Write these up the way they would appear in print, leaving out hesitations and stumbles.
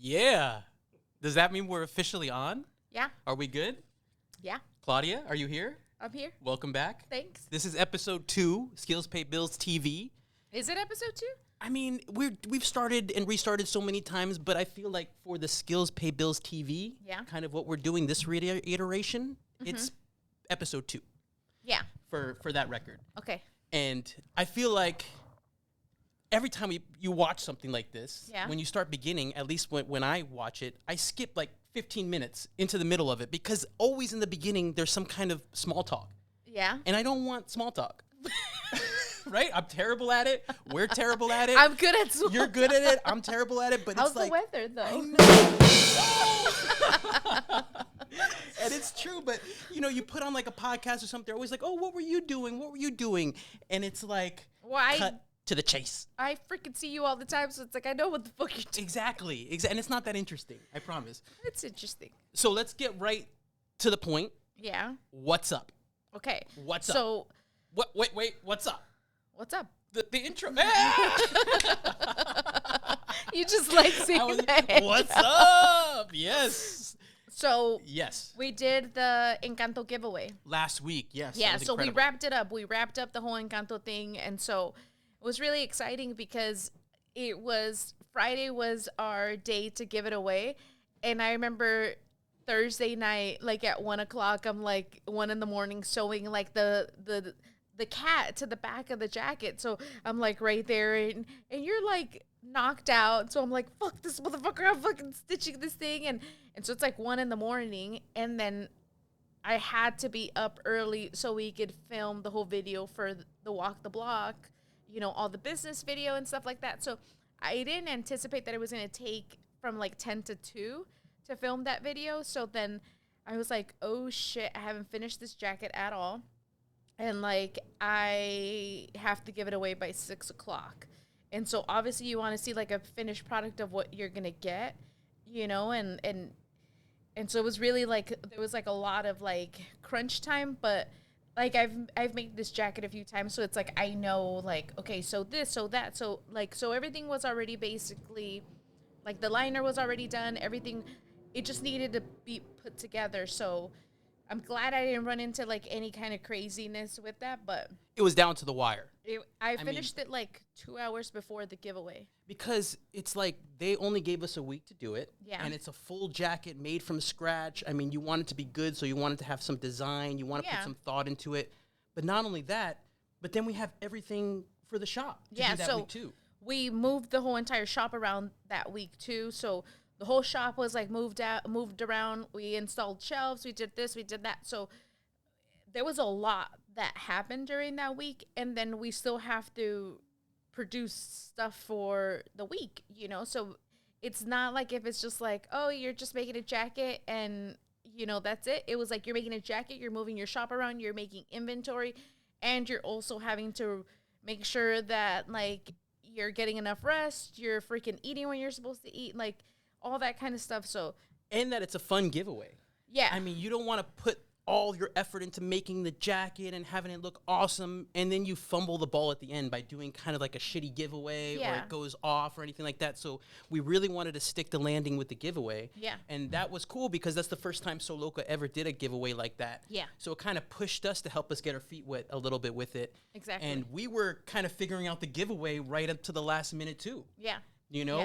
Yeah. Does that mean we're officially on? Yeah. Are we good? Yeah. Claudia, are you here? I'm here. Welcome back. Thanks. This is episode 2, Skills Pay Bills TV. Is it episode 2? I mean, we've started and restarted so many times, but I feel like for the Skills Pay Bills TV, kind of what we're doing this iteration, it's episode 2. Yeah. For that record. Okay. And I feel like every time you watch something like this, when you start beginning, at least when I watch it, I skip like 15 minutes into the middle of it because always in the beginning there's some kind of small talk. Yeah. And I don't want small talk. Right? I'm terrible at it. We're terrible at it. I'm good at small You're good at it. I'm terrible at it. But How's it's like, the weather, though? I know. And it's true, but you put on like a podcast or something, they're always like, oh, what were you doing? What were you doing? And it's like, cut to the chase. I freaking see you all the time, so it's like, I know what the fuck you're doing. Exactly. And it's not that interesting, I promise. It's interesting. So let's get right to the point. Yeah. What's up? Okay. What's up? So. Wait, what's up? What's up? The intro. You just like saying that. What's up? Yes. So. Yes. We did the Encanto giveaway. Last week, yes. Yeah, so we wrapped it up. We wrapped up the whole Encanto thing. And so it was really exciting because Friday was our day to give it away. And I remember Thursday night, like at 1 o'clock, I'm like 1 a.m, sewing like the cat to the back of the jacket. So I'm like right there and you're like knocked out. So I'm like, fuck this motherfucker, I'm fucking stitching this thing. And so it's like 1 a.m, and then I had to be up early so we could film the whole video for the Walk the Block, all the business video and stuff like that. So I didn't anticipate that it was going to take from like 10 to 2 to film that video. So then I was like, oh shit, I haven't finished this jacket at all. And like, I have to give it away by 6 o'clock. And so obviously you want to see like a finished product of what you're going to get, and so it was really like, there was like a lot of like crunch time, but like I've made this jacket a few times. So it's like, I know like, okay, so this, so that, so like, so everything was already basically like the liner was already done. Everything, it just needed to be put together. So I'm glad I didn't run into like any kind of craziness with that, but it was down to the wire. I finished it like 2 hours before the giveaway. Because it's like they only gave us a week to do it. Yeah. And it's a full jacket made from scratch. I mean, you want it to be good, so you want it to have some design. You want to put some thought into it. But not only that, but then we have everything for the shop to do that week too. We moved the whole entire shop around that week too. So the whole shop was like moved around. We installed shelves. We did this. We did that. So there was a lot that happened during that week. And then we still have to produce stuff for the week, So it's not like if it's just like, oh, you're just making a jacket and, that's it. It was like you're making a jacket. You're moving your shop around. You're making inventory. And you're also having to make sure that, like, you're getting enough rest. You're freaking eating when you're supposed to eat. Like, all that kind of stuff. So, and that it's a fun giveaway. Yeah. I mean, you don't want to put all your effort into making the jacket and having it look awesome, and then you fumble the ball at the end by doing kind of like a shitty giveaway or it goes off or anything like that. So we really wanted to stick the landing with the giveaway. Yeah. And that was cool because that's the first time Sew Loka ever did a giveaway like that. Yeah. So it kind of pushed us to help us get our feet wet a little bit with it. Exactly. And we were kind of figuring out the giveaway right up to the last minute too. Yeah.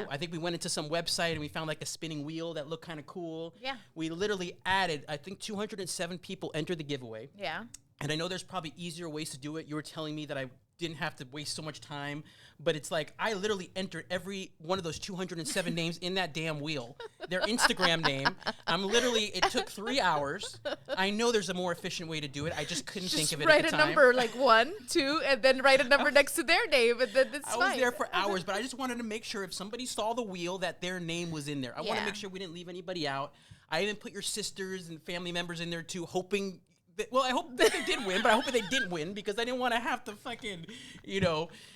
I think we went into some website and we found like a spinning wheel that looked kind of cool. Yeah. We literally added, I think 207 people entered the giveaway. Yeah. And I know there's probably easier ways to do it. You were telling me that I didn't have to waste so much time, but it's like I literally entered every one of those 207 names in that damn wheel, their Instagram name. It took 3 hours. I know there's a more efficient way to do it. I just couldn't think of it at the time. Write a number like 1, 2, and then write a number next to their name, and then it's fine. I was there for hours, but I just wanted to make sure if somebody saw the wheel that their name was in there. I want to make sure we didn't leave anybody out. I even put your sisters and family members in there too, hoping well, I hope that they did win, but I hope that they didn't win because I didn't want to have to fucking,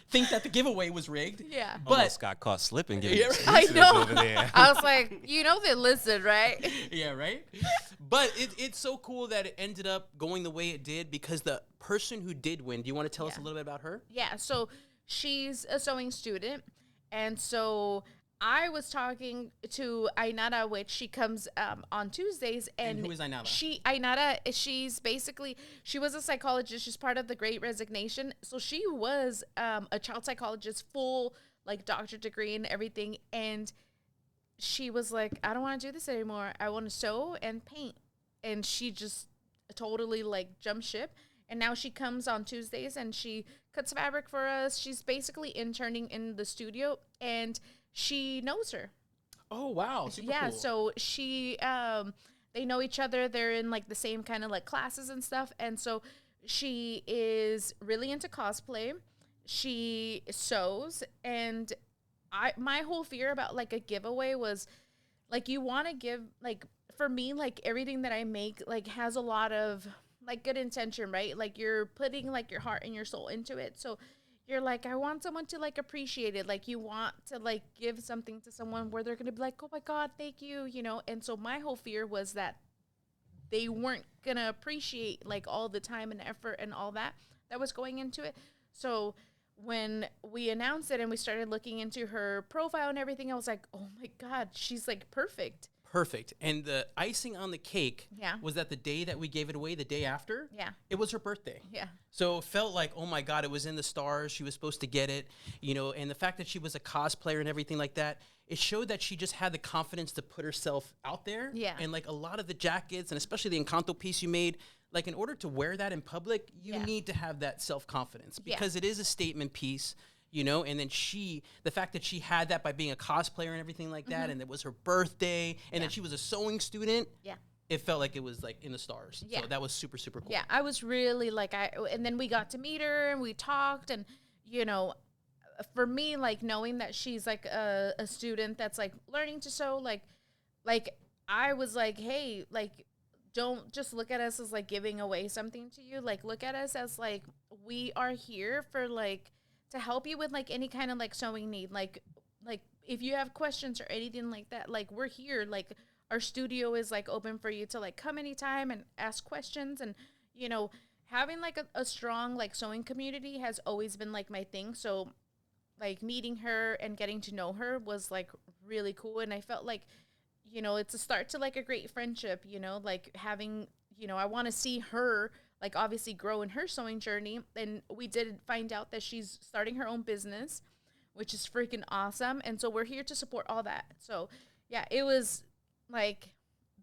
think that the giveaway was rigged. Yeah. But almost got caught slipping. I know. Over there. I was like, they listen, right? Yeah, right? But it's so cool that it ended up going the way it did because the person who did win, do you want to tell us a little bit about her? Yeah, so she's a sewing student, and so I was talking to Ainara, which she comes on Tuesdays, And who is Ainara? She's basically, she was a psychologist. She's part of the Great Resignation. So she was a child psychologist, full like doctorate degree and everything. And she was like, I don't want to do this anymore. I want to sew and paint. And she just totally like jumped ship. And now she comes on Tuesdays and she cuts fabric for us. She's basically interning in the studio, and she knows her. Oh wow, super Yeah, cool. so she they know each other. They're in like the same kind of like classes and stuff. And so she is really into cosplay. She sews, and my whole fear about like a giveaway was like, you want to give, like, for me, like everything that I make like has a lot of like good intention, right? Like you're putting like your heart and your soul into it. So you're like, I want someone to like appreciate it. Like you want to like give something to someone where they're going to be like, oh my God, thank you, you know? And so my whole fear was that they weren't going to appreciate like all the time and effort and all that was going into it. So when we announced it and we started looking into her profile and everything, I was like, oh my God, she's like perfect. Perfect. And the icing on the cake Yeah. was that the day that we gave it away, the day after, Yeah. it was her birthday. Yeah. So it felt like, oh my God, it was in the stars. She was supposed to get it, you know, and the fact that she was a cosplayer and everything like that, it showed that she just had the confidence to put herself out there. Yeah. And like a lot of the jackets, and especially the Encanto piece you made, like in order to wear that in public, you Yeah. need to have that self-confidence Yeah. because it is a statement piece. You know, and then the fact that she had that by being a cosplayer and everything like that, and it was her birthday, and then she was a sewing student. Yeah. It felt like it was like in the stars. Yeah. So that was super, super cool. Yeah, I was really like, and then we got to meet her and we talked, and you know, for me, like knowing that she's like a student that's like learning to sew, like I was like, hey, like don't just look at us as like giving away something to you. Like look at us as like we are here for like to help you with like any kind of like sewing need. Like if you have questions or anything like that, like we're here. Like our studio is like open for you to like come anytime and ask questions. And you know, having like a strong like sewing community has always been like my thing. So like meeting her and getting to know her was like really cool. And I felt like, you know, it's a start to like a great friendship, you know, like having, you know, I want to see her like obviously grow in her sewing journey. And we did find out that she's starting her own business, which is freaking awesome. And so we're here to support all that. So yeah, it was like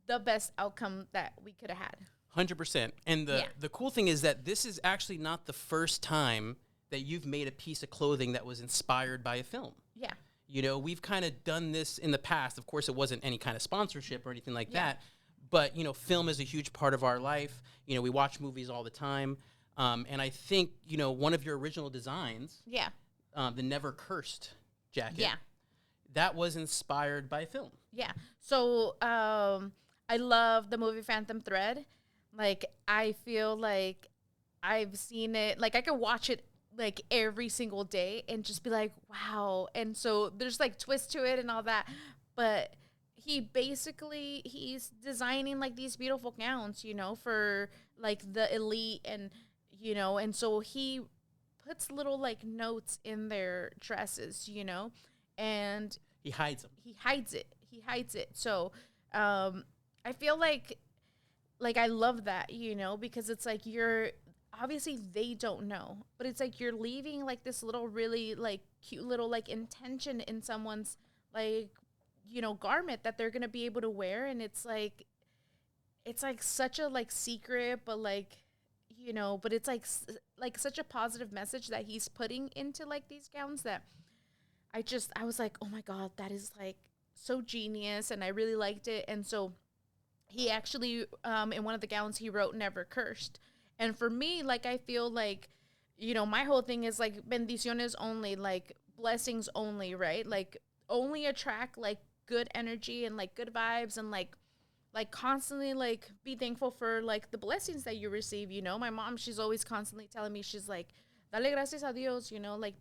the best outcome that we could have had. 100%. And the cool thing is that this is actually not the first time that you've made a piece of clothing that was inspired by a film. Yeah. You know, we've kind of done this in the past. Of course, it wasn't any kind of sponsorship or anything like that. But, you know, film is a huge part of our life. You know, we watch movies all the time. And I think, you know, one of your original designs, the Never Cursed jacket, that was inspired by film. Yeah. So I love the movie Phantom Thread. Like, I feel like I've seen it. Like, I could watch it like every single day and just be like, wow. And so there's like twists to it and all that. But he's designing like these beautiful gowns, you know, for like the elite, and you know, and so he puts little like notes in their dresses, you know, and he hides them. He hides it. So I feel like I love that, you know, because it's like you're obviously they don't know, but it's like you're leaving like this little really like cute little like intention in someone's like, you know, garment that they're gonna be able to wear. And it's like such a like secret, but like, you know, but it's like such a positive message that he's putting into like these gowns that I was like, oh my God, that is like so genius. And I really liked it. And so he actually in one of the gowns he wrote Never Cursed. And for me, like, I feel like, you know, my whole thing is like bendiciones only, like blessings only, right? Like only attract like good energy and like good vibes, and like constantly like be thankful for like the blessings that you receive. You know, my mom, she's always constantly telling me, she's like, dale gracias a Dios, you know, like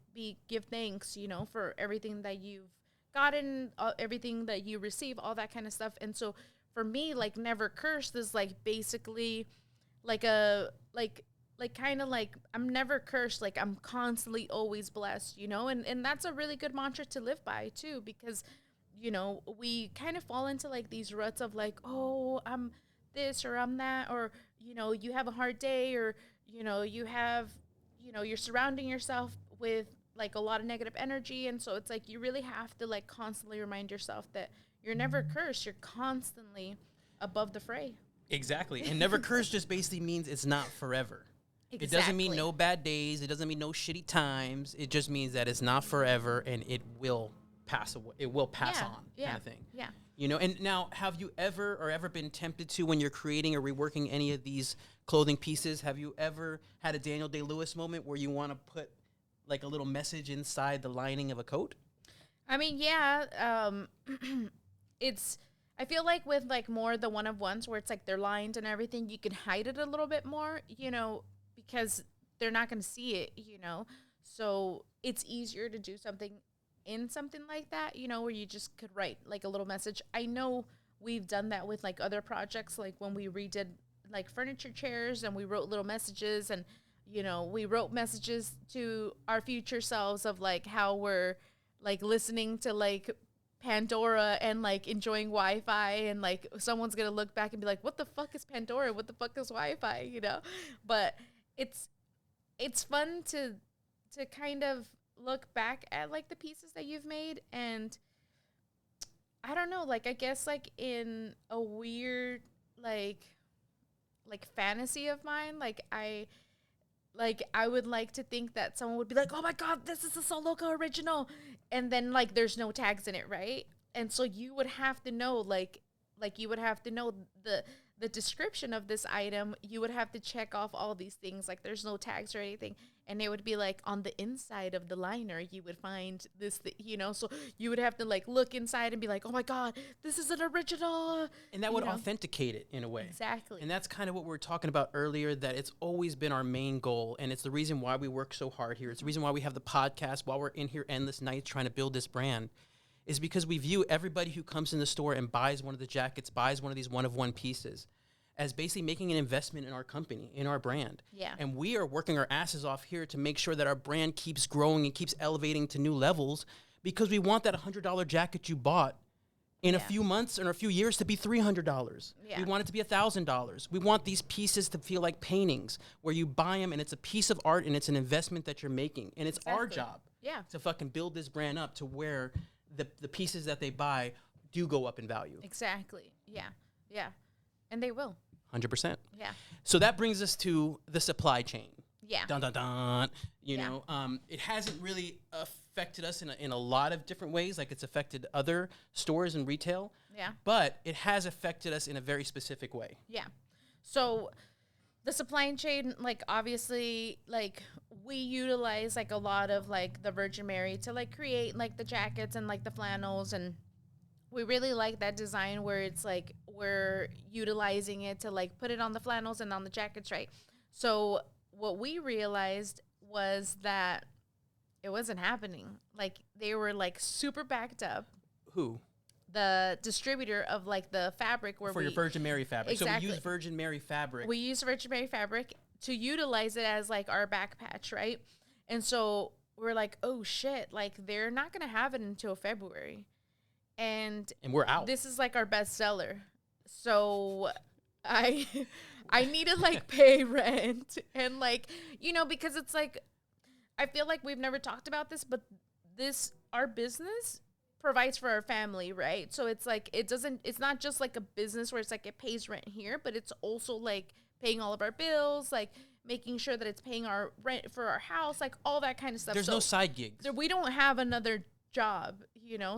give thanks, you know, for everything that you've gotten, everything that you receive, all that kind of stuff. And so for me, like Never Cursed is like basically like a kind of like I'm never cursed, like I'm constantly always blessed, you know. And that's a really good mantra to live by too, because we kind of fall into like these ruts of like, oh, I'm this or I'm that, or, you have a hard day, or, you have, you're surrounding yourself with like a lot of negative energy. And so it's like you really have to like constantly remind yourself that you're never cursed. You're constantly above the fray. Exactly. And never cursed just basically means it's not forever. Exactly. It doesn't mean no bad days. It doesn't mean no shitty times. It just means that it's not forever and it will pass away. It will pass on, kind of thing. Yeah. And now, have you ever been tempted to, when you're creating or reworking any of these clothing pieces, have you ever had a Daniel Day-Lewis moment where you want to put like a little message inside the lining of a coat? I mean, yeah. I feel like with like more the one-of-ones where it's like they're lined and everything, you can hide it a little bit more, because they're not going to see it, So it's easier to do something like that, where you just could write like a little message. I know we've done that with like other projects, like when we redid like furniture chairs and we wrote little messages, and, we wrote messages to our future selves of like how we're like listening to like Pandora and like enjoying Wi-Fi, and like someone's gonna look back and be like, what the fuck is Pandora? What the fuck is Wi-Fi? But it's fun to kind of look back at like the pieces that you've made, and I don't know, like I guess like in a weird like fantasy of mine, like I would like to think that someone would be like, oh my God, this is a Sew Loka original. And then like, there's no tags in it. Right. And so you would have to know, like you would have to know the description of this item. You would have to check off all these things. Like there's no tags or anything. And it would be like on the inside of the liner, you would find this, so you would have to like look inside and be like, oh my God, this is an original. And that would authenticate it in a way. Exactly. And that's kind of what we were talking about earlier, that it's always been our main goal. And it's the reason why we work so hard here. It's the reason why we have the podcast, while we're in here endless nights trying to build this brand, is because we view everybody who comes in the store and buys one of the jackets, buys one of these one-of-one pieces, as basically making an investment in our company, in our brand. Yeah. And we are working our asses off here to make sure that our brand keeps growing and keeps elevating to new levels, because we want that $100 jacket you bought in a few months or a few years to be $300. Yeah. We want it to be $1,000. We want these pieces to feel like paintings, where you buy them and it's a piece of art and it's an investment that you're making. And it's our job to fucking build this brand up to where the pieces that they buy do go up in value. Exactly. Yeah. Yeah. And they will. 100%. Yeah. So that brings us to the supply chain. Yeah. Dun, dun, dun. It hasn't really affected us in a lot of different ways. Like it's affected other stores and retail. Yeah. But it has affected us in a very specific way. Yeah. So the supply chain, like obviously, like we utilize like a lot of like the Virgin Mary to like create like the jackets and like the flannels, and we really like that design where it's like we're utilizing it to like put it on the flannels and on the jackets, right? So what we realized was that it wasn't happening. Like they were like super backed up. Who? The distributor of like the fabric where for your Virgin Mary fabric. Exactly. So we use Virgin Mary fabric. We use Virgin Mary fabric to utilize it as like our back patch, right? And so we're like, oh shit, like they're not gonna have it until February. And we're out. This is like our best seller. So I need to like pay rent and like, because it's like, I feel like we've never talked about this, but our business provides for our family, right? So it's like, it's not just like a business where it's like it pays rent here, but it's also like paying all of our bills, like making sure that it's paying our rent for our house, like all that kind of stuff. There's no side gigs. So we don't have another job,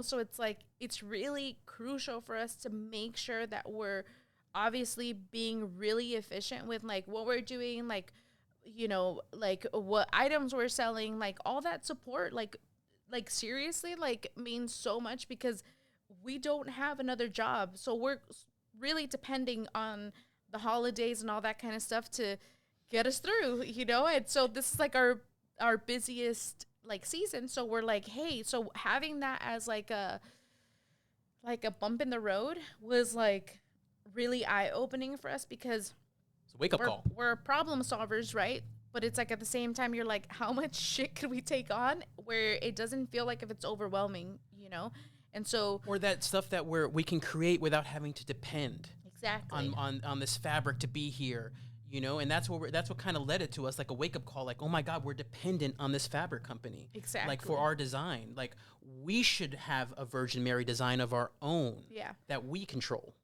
so it's like it's really crucial for us to make sure that we're obviously being really efficient with like what we're doing, like like what items we're selling, like all that support, like seriously, like means so much, because we don't have another job, so we're really depending on the holidays and all that kind of stuff to get us through, and so this is like our busiest like season. So we're like, hey, so having that as like a bump in the road was like really eye-opening for us, because it's a wake-up call. We're problem solvers, right? But it's like at the same time you're like, how much shit could we take on where it doesn't feel like if it's overwhelming, And so, or that stuff that we can create without having to depend exactly. on this fabric to be here, and that's what kind of led it to us, like a wake-up call, like, oh my God, we're dependent on this fabric company. Exactly. Like for our design, like we should have a Virgin Mary design of our own that we control.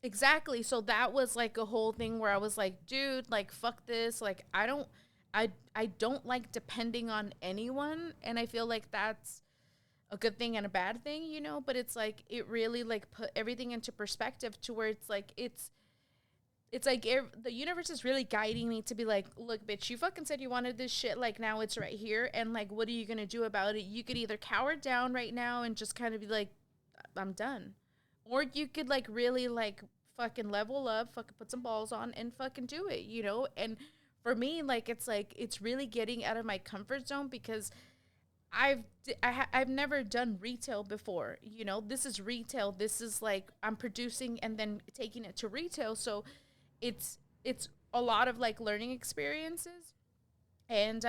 Exactly. So that was like a whole thing where I was like, dude, like, fuck this. Like, I don't like depending on anyone. And I feel like that's a good thing and a bad thing, but it's like, it really like put everything into perspective to where it's like, it's like the universe is really guiding me to be like, look, bitch, you fucking said you wanted this shit. Like, now it's right here. And like, what are you going to do about it? You could either cower down right now and just kind of be like, I'm done. Or you could like really like fucking level up, fucking put some balls on and fucking do it, And for me, like, it's really getting out of my comfort zone because I've never done retail before. This is retail. This is like I'm producing and then taking it to retail. So it's a lot of like learning experiences. And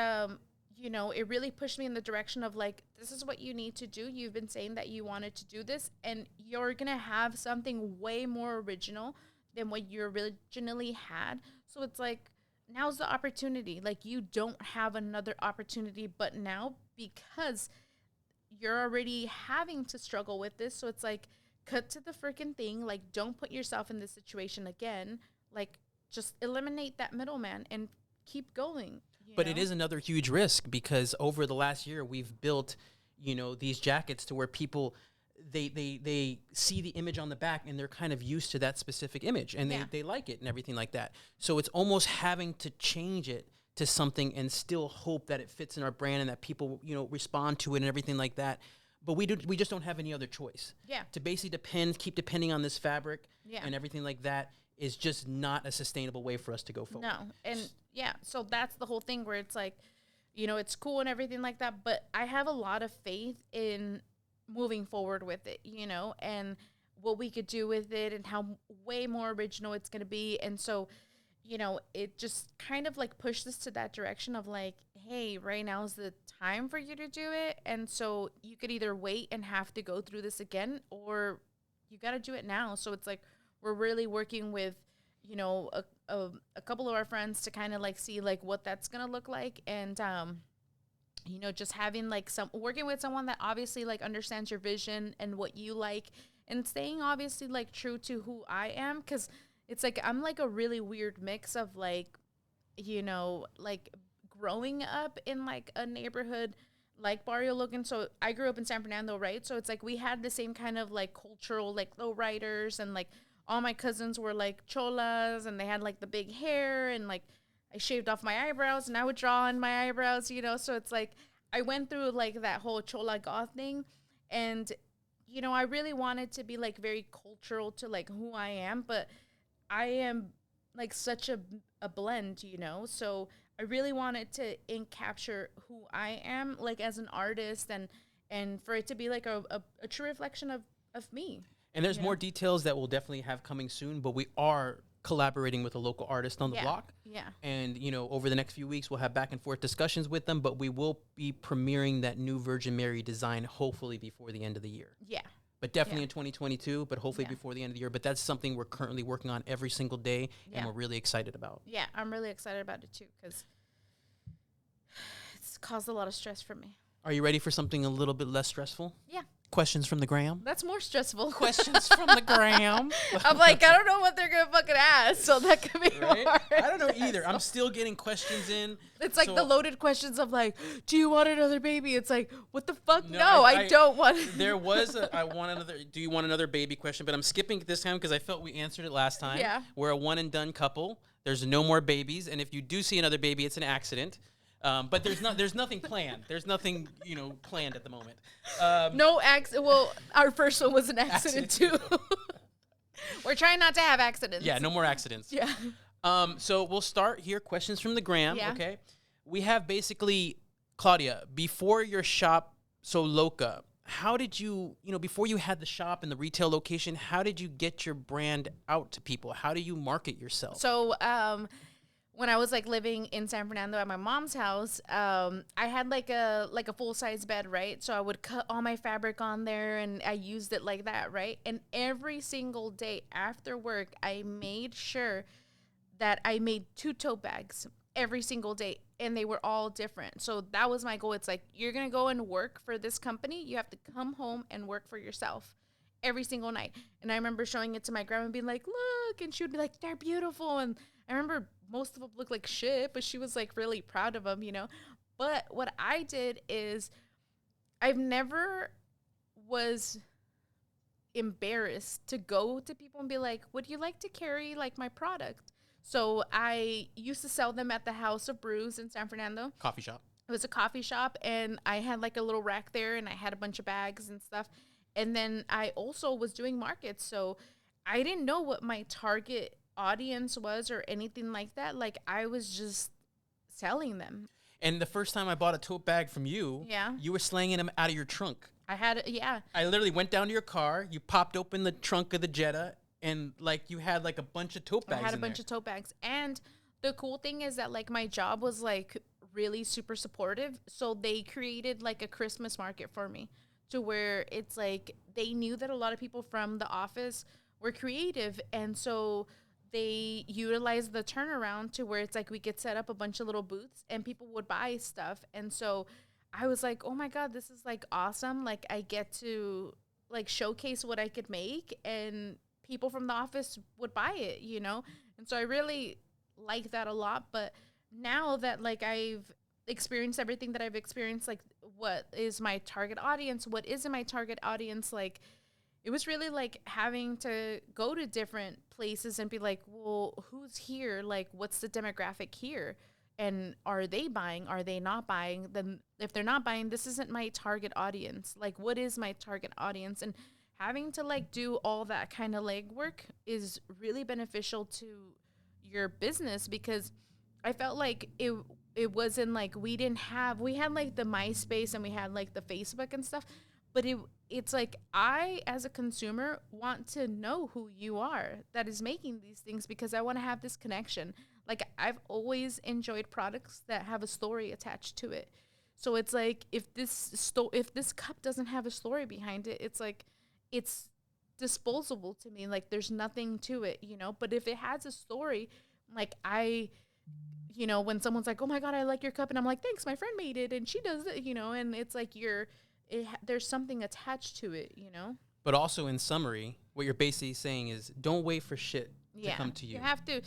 it really pushed me in the direction of like, this is what you need to do. You've been saying that you wanted to do this, and you're going to have something way more original than what you originally had. So it's like, now's the opportunity. Like, you don't have another opportunity but now, because you're already having to struggle with this. So it's like, cut to the freaking thing. Like, don't put yourself in this situation again. Like, just eliminate that middleman and keep going. But it is another huge risk, because over the last year we've built, these jackets to where people, they see the image on the back and they're kind of used to that specific image, and they like it and everything like that. So it's almost having to change it to something and still hope that it fits in our brand and that people, respond to it and everything like that. But we just don't have any other choice. Yeah. To basically keep depending on this fabric and everything like that is just not a sustainable way for us to go forward. No. And so that's the whole thing where it's like, it's cool and everything like that, but I have a lot of faith in moving forward with it, and what we could do with it and how way more original it's going to be. And so, it just kind of like pushed us to that direction of like, hey, right now is the time for you to do it. And so you could either wait and have to go through this again, or you got to do it now. So it's like, we're really working with, a couple of our friends to kind of like see like what that's going to look like. And, just having like working with someone that obviously like understands your vision and what you like, and staying obviously like true to who I am. 'Cause it's like, I'm like a really weird mix of like, like growing up in like a neighborhood like Barrio Logan. So I grew up in San Fernando, right? So it's like we had the same kind of like cultural like lowriders, and like all my cousins were like cholas, and they had like the big hair, and like I shaved off my eyebrows and I would draw on my eyebrows, so it's like I went through like that whole chola goth thing. And I really wanted to be like very cultural to like who I am, but I am like such a blend, so I really wanted to capture who I am like as an artist, and for it to be like a true reflection of me. And there's more details that we'll definitely have coming soon, but we are collaborating with a local artist on the block. Yeah. And, over the next few weeks, we'll have back and forth discussions with them, but we will be premiering that new Virgin Mary design hopefully before the end of the year. Yeah. But definitely in 2022, but hopefully before the end of the year. But that's something we're currently working on every single day, and we're really excited about. Yeah, I'm really excited about it too, because it's caused a lot of stress for me. Are you ready for something a little bit less stressful? Yeah. Questions from the gram? That's more stressful. Questions from the gram. I'm like, I don't know what they're going to fucking ask, so that could be hard. I don't know either. I'm still getting questions in. It's like the loaded questions of like, do you want another baby? It's like, what the fuck? No, I don't want it. There was do you want another baby question? But I'm skipping it this time because I felt we answered it last time. Yeah. We're a one and done couple. There's no more babies. And if you do see another baby, it's an accident. But there's nothing planned. There's nothing, planned at the moment. No accident. Well, our first one was an accident. Too. We're trying not to have accidents. Yeah, no more accidents. Yeah. So we'll start here. Questions from the gram. Yeah. Okay. We have basically, Claudia, before your shop, Sew Loka, how did you, before you had the shop and the retail location, how did you get your brand out to people? How do you market yourself? So, when I was like living in San Fernando at my mom's house, I had like a full size bed, right? So I would cut all my fabric on there, and I used it like that, right? And every single day after work, I made sure that I made 2 tote bags every single day, and they were all different. So that was my goal. It's like, you're gonna go and work for this company, you have to come home and work for yourself every single night. And I remember showing it to my grandma and being like, look, and she would be like, they're beautiful. And I remember most of them looked like shit, but she was like really proud of them, you know. But what I did is, I've never was embarrassed to go to people and be like, would you like to carry like my product? So I used to sell them at the House of Brews in San Fernando. Coffee shop. It was a coffee shop, and I had like a little rack there, and I had a bunch of bags and stuff. And then I also was doing markets, so I didn't know what my target audience was or anything like that. Like, I was just selling them. And the first time I bought a tote bag from you, Yeah. you were slanging them out of your trunk. I had, yeah. I literally went down to your car, you popped open the trunk of the Jetta, and like you had like a bunch of tote bags. I had a bunch of tote bags. And the cool thing is that like my job was like really super supportive. So they created like a Christmas market for me, to where it's like they knew that a lot of people from the office were creative. And so they utilized the turnaround to where it's like we could set up a bunch of little booths and people would buy stuff. And so I was like, oh my God, this is like awesome. Like, I get to like showcase what I could make, and people from the office would buy it, you know? And so I really like that a lot. But now that like I've experienced everything that I've experienced, like what is my target audience, what isn't my target audience, like it was really like having to go to different places and be like, well, who's here? Like, what's the demographic here? And are they buying? Are they not buying? Then if they're not buying, this isn't my target audience. Like, what is my target audience? And having to like do all that kind of legwork is really beneficial to your business, because I felt like it wasn't like we had like the MySpace and we had like the Facebook and stuff, but it's like I as a consumer want to know who you are that is making these things, because I want to have this connection. Like, I've always enjoyed products that have a story attached to it. So it's like if this cup doesn't have a story behind it, it's like it's disposable to me. Like, there's nothing to it, you know. But if it has a story, like you know, when someone's like, oh my God, I like your cup, and I'm like, thanks, my friend made it and she does it, you know, and it's like there's something attached to it, you know. But also, in summary, what you're basically saying is, don't wait for shit to come to you. You have to.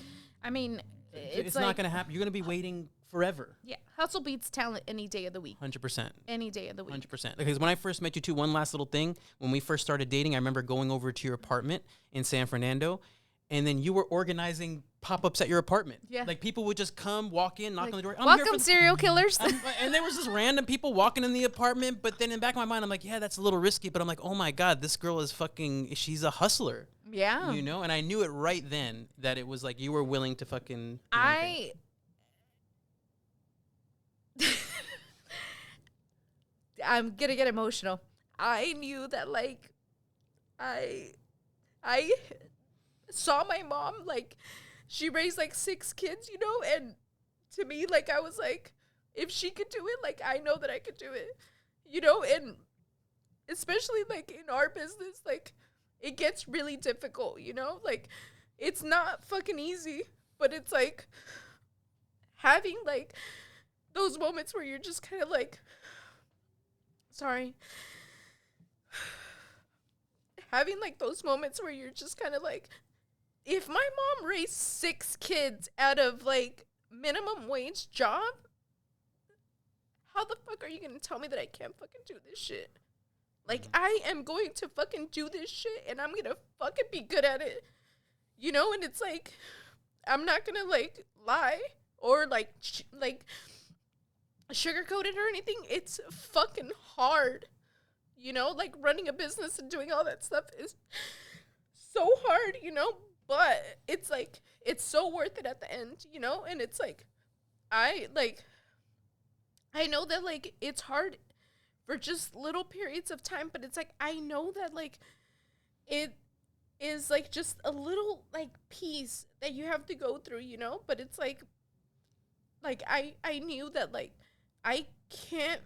I mean, it's like, not going to happen. You're going to be waiting forever. Yeah. Hustle beats talent any day of the week. 100%. Any day of the week. 100%. Because when I first met you too, one last little thing, when we first started dating, I remember going over to your apartment in San Fernando, and then you were organizing pop-ups at your apartment. Yeah. Like, people would just come, walk in, knock on the door. Welcome, serial killers. And there was just random people walking in the apartment. But then in the back of my mind, I'm like, yeah, that's a little risky. But I'm like, oh my God, this girl is she's a hustler. Yeah. You know? And I knew it right then that it was like you were willing to fucking. I'm gonna get emotional. I knew that, like, I saw my mom, like, she raised like 6 kids, you know, and to me, like, I was like, if she could do it, like, I know that I could do it, you know. And especially like in our business, like, it gets really difficult, you know, like, it's not fucking easy, but it's like having like those moments where you're just kind of like, having like those moments where you're just kind of like, if my mom raised 6 kids out of like minimum wage job, how the fuck are you gonna tell me that I can't fucking do this shit? Like, I am going to fucking do this shit, and I'm gonna fucking be good at it, you know. And it's like, I'm not gonna like lie or like sugarcoat it or anything. It's fucking hard, you know. Like, running a business and doing all that stuff is so hard, you know. But it's like, it's so worth it at the end, you know. And it's like, I know that like it's hard for just little periods of time, but it's like, I know that like it is like just a little like piece that you have to go through, you know. But it's like, like, I knew that, like, I can't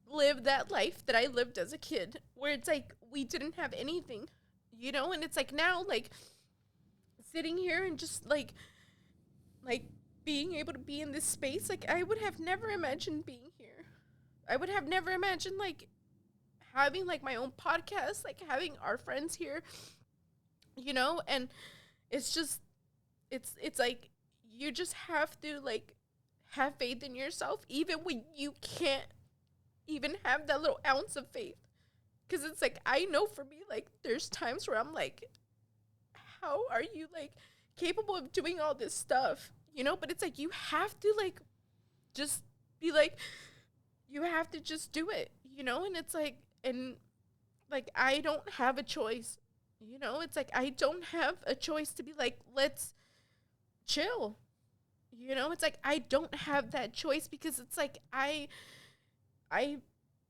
live that life that I lived as a kid where it's like we didn't have anything, you know? And it's like now, like, sitting here and just, like, being able to be in this space, like, I would have never imagined being here. I would have never imagined, like, having, like, my own podcast, like, having our friends here, you know? And it's just, it's like, you just have to, like, have faith in yourself, even when you can't even have that little ounce of faith. Because it's like, I know for me, like, there's times where I'm like, how are you, like, capable of doing all this stuff, you know? But it's like, you have to, like, just be like, you have to just do it, you know? And it's like, and, like, I don't have a choice, you know? It's like, I don't have a choice to be like, let's chill, you know? It's like, I don't have that choice because it's like, I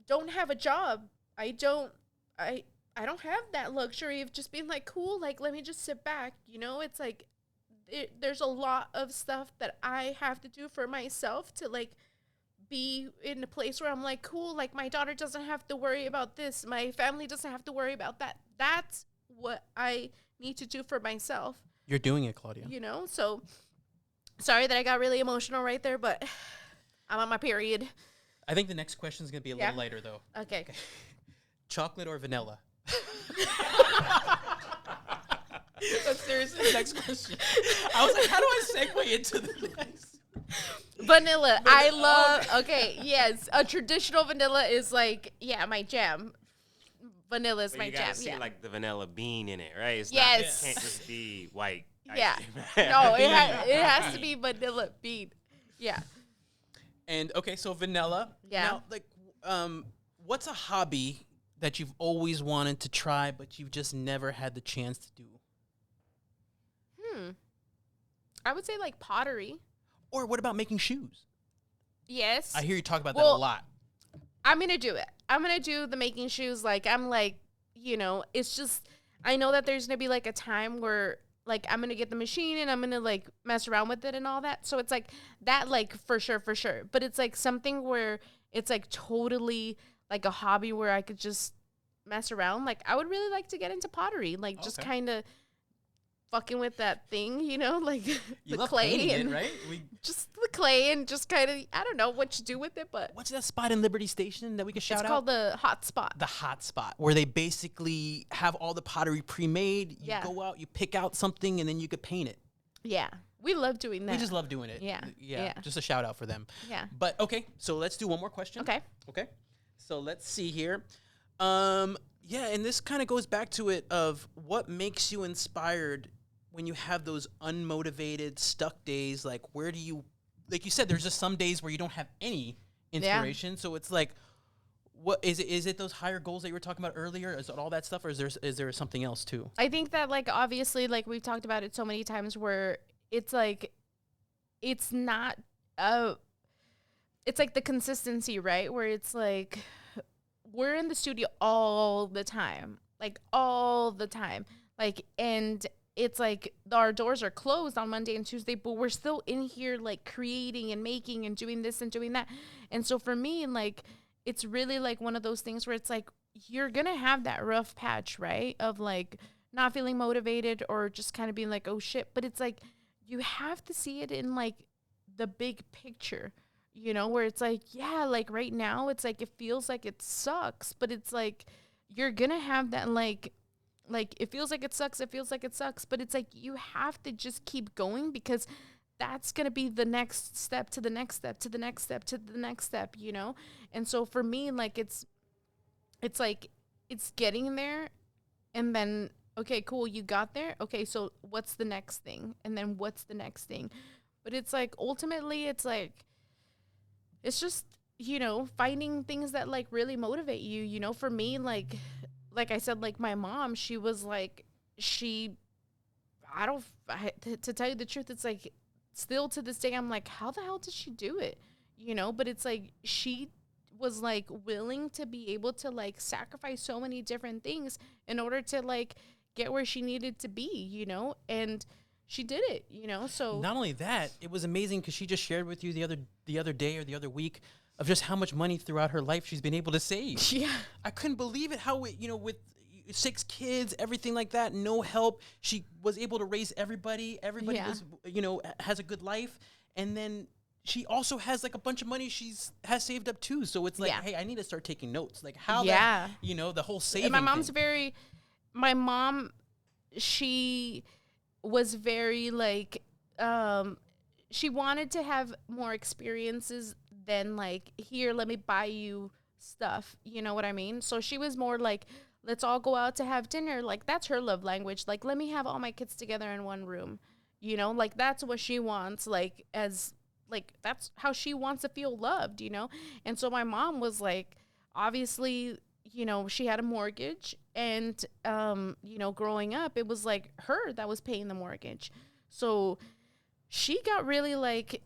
don't have a job. I don't have that luxury of just being like, cool, like, let me just sit back, you know? It's like, there's a lot of stuff that I have to do for myself to, like, be in a place where I'm like, cool, like, my daughter doesn't have to worry about this. My family doesn't have to worry about that. That's what I need to do for myself. You're doing it, Claudia. You know? So, sorry that I got really emotional right there, but I'm on my period. I think the next question is going to be a little lighter, though. Okay. Chocolate or vanilla? That's seriously the next question. I was like, how do I segue into the next? Vanilla. I love, okay, yes. A traditional vanilla is like, yeah, my jam. Vanilla is my jam. You gotta see, like, the vanilla bean in it, right? It's yes. Not, it can't just be white. Yeah. No, it has to be vanilla bean. Yeah. And, okay, so vanilla. Yeah. Now, like, what's a hobby that you've always wanted to try, but you've just never had the chance to do? I would say, like, pottery. Or what about making shoes? Yes. I hear you talk about that a lot. I'm going to do it. I'm going to do the making shoes. Like, I'm like, you know, it's just, I know that there's going to be, like, a time where, like, I'm going to get the machine and I'm going to, like, mess around with it and all that. So it's like that, like, for sure. But it's like something where it's like totally like a hobby where I could just mess around. Like, I would really like to get into pottery, like, just kind of fucking with that thing, you know, like you the clay and it, right? Just the clay and just kind of, I don't know what you do with it, but what's that spot in Liberty Station that we can shout out? It's called the Hot Spot. The Hot Spot, where they basically have all the pottery pre-made. You go out, you pick out something, and then you could paint it. Yeah. We love doing that. We just love doing it. Yeah. Just a shout out for them. Yeah. But, okay, so let's do one more question. Okay. So let's see here. Yeah, and this kind of goes back to it of what makes you inspired when you have those unmotivated, stuck days. Like, where do you, like you said, there's just some days where you don't have any inspiration. Yeah. So it's like, what is it? Is it those higher goals that you were talking about earlier? Is it all that stuff, or is there something else too? I think that, like, obviously, like, we've talked about it so many times where it's like, it's not, it's like the consistency, right? Where it's like, we're in the studio all the time, like, and it's like our doors are closed on Monday and Tuesday, but we're still in here, like, creating and making and doing this and doing that. And so for me, like, it's really like one of those things where it's like, you're going to have that rough patch, right? Of, like, not feeling motivated or just kind of being like, oh shit. But it's like, you have to see it in, like, the big picture, you know, where it's like, yeah, like, right now it's like, it feels like it sucks, but it's like, you're going to have that, like, it feels like it sucks, but it's like, you have to just keep going, because that's going to be the next step to the next step to the next step to the next step, you know? And so for me, like, it's like, it's getting there, and then, okay, cool, you got there. Okay, so what's the next thing? And then what's the next thing? But it's like, ultimately, it's like, it's just, you know, finding things that, like, really motivate you, you know? For me, like I said, like, my mom, she was like, to tell you the truth, it's like, still to this day, I'm like, how the hell did she do it? You know, but it's like, she was, like, willing to be able to, like, sacrifice so many different things in order to, like, get where she needed to be, you know? And, she did it, you know. So Not only that, it was amazing because she just shared with you the other day or the other week of just how much money throughout her life she's been able to save. yeah, I couldn't believe it. How you know, with 6 kids, everything like that, no help, she was able to raise everybody. Everybody Yeah. was, has a good life, and then she also has like a bunch of money has saved up too. So it's like, Yeah. hey, I need to start taking notes. Like how Yeah. that, the whole saving. And my mom's thing. my mom, she was very like, she wanted to have more experiences than like, here, let me buy you stuff. You know what I mean? So she was more like, let's all go out to have dinner. Like, that's her love language. Like, let me have all my kids together in one room. You know, like, that's what she wants. Like, that's how she wants to feel loved, you know? And so my mom was like, obviously, she had a mortgage, and, growing up, it was like her that was paying the mortgage. So she got really like,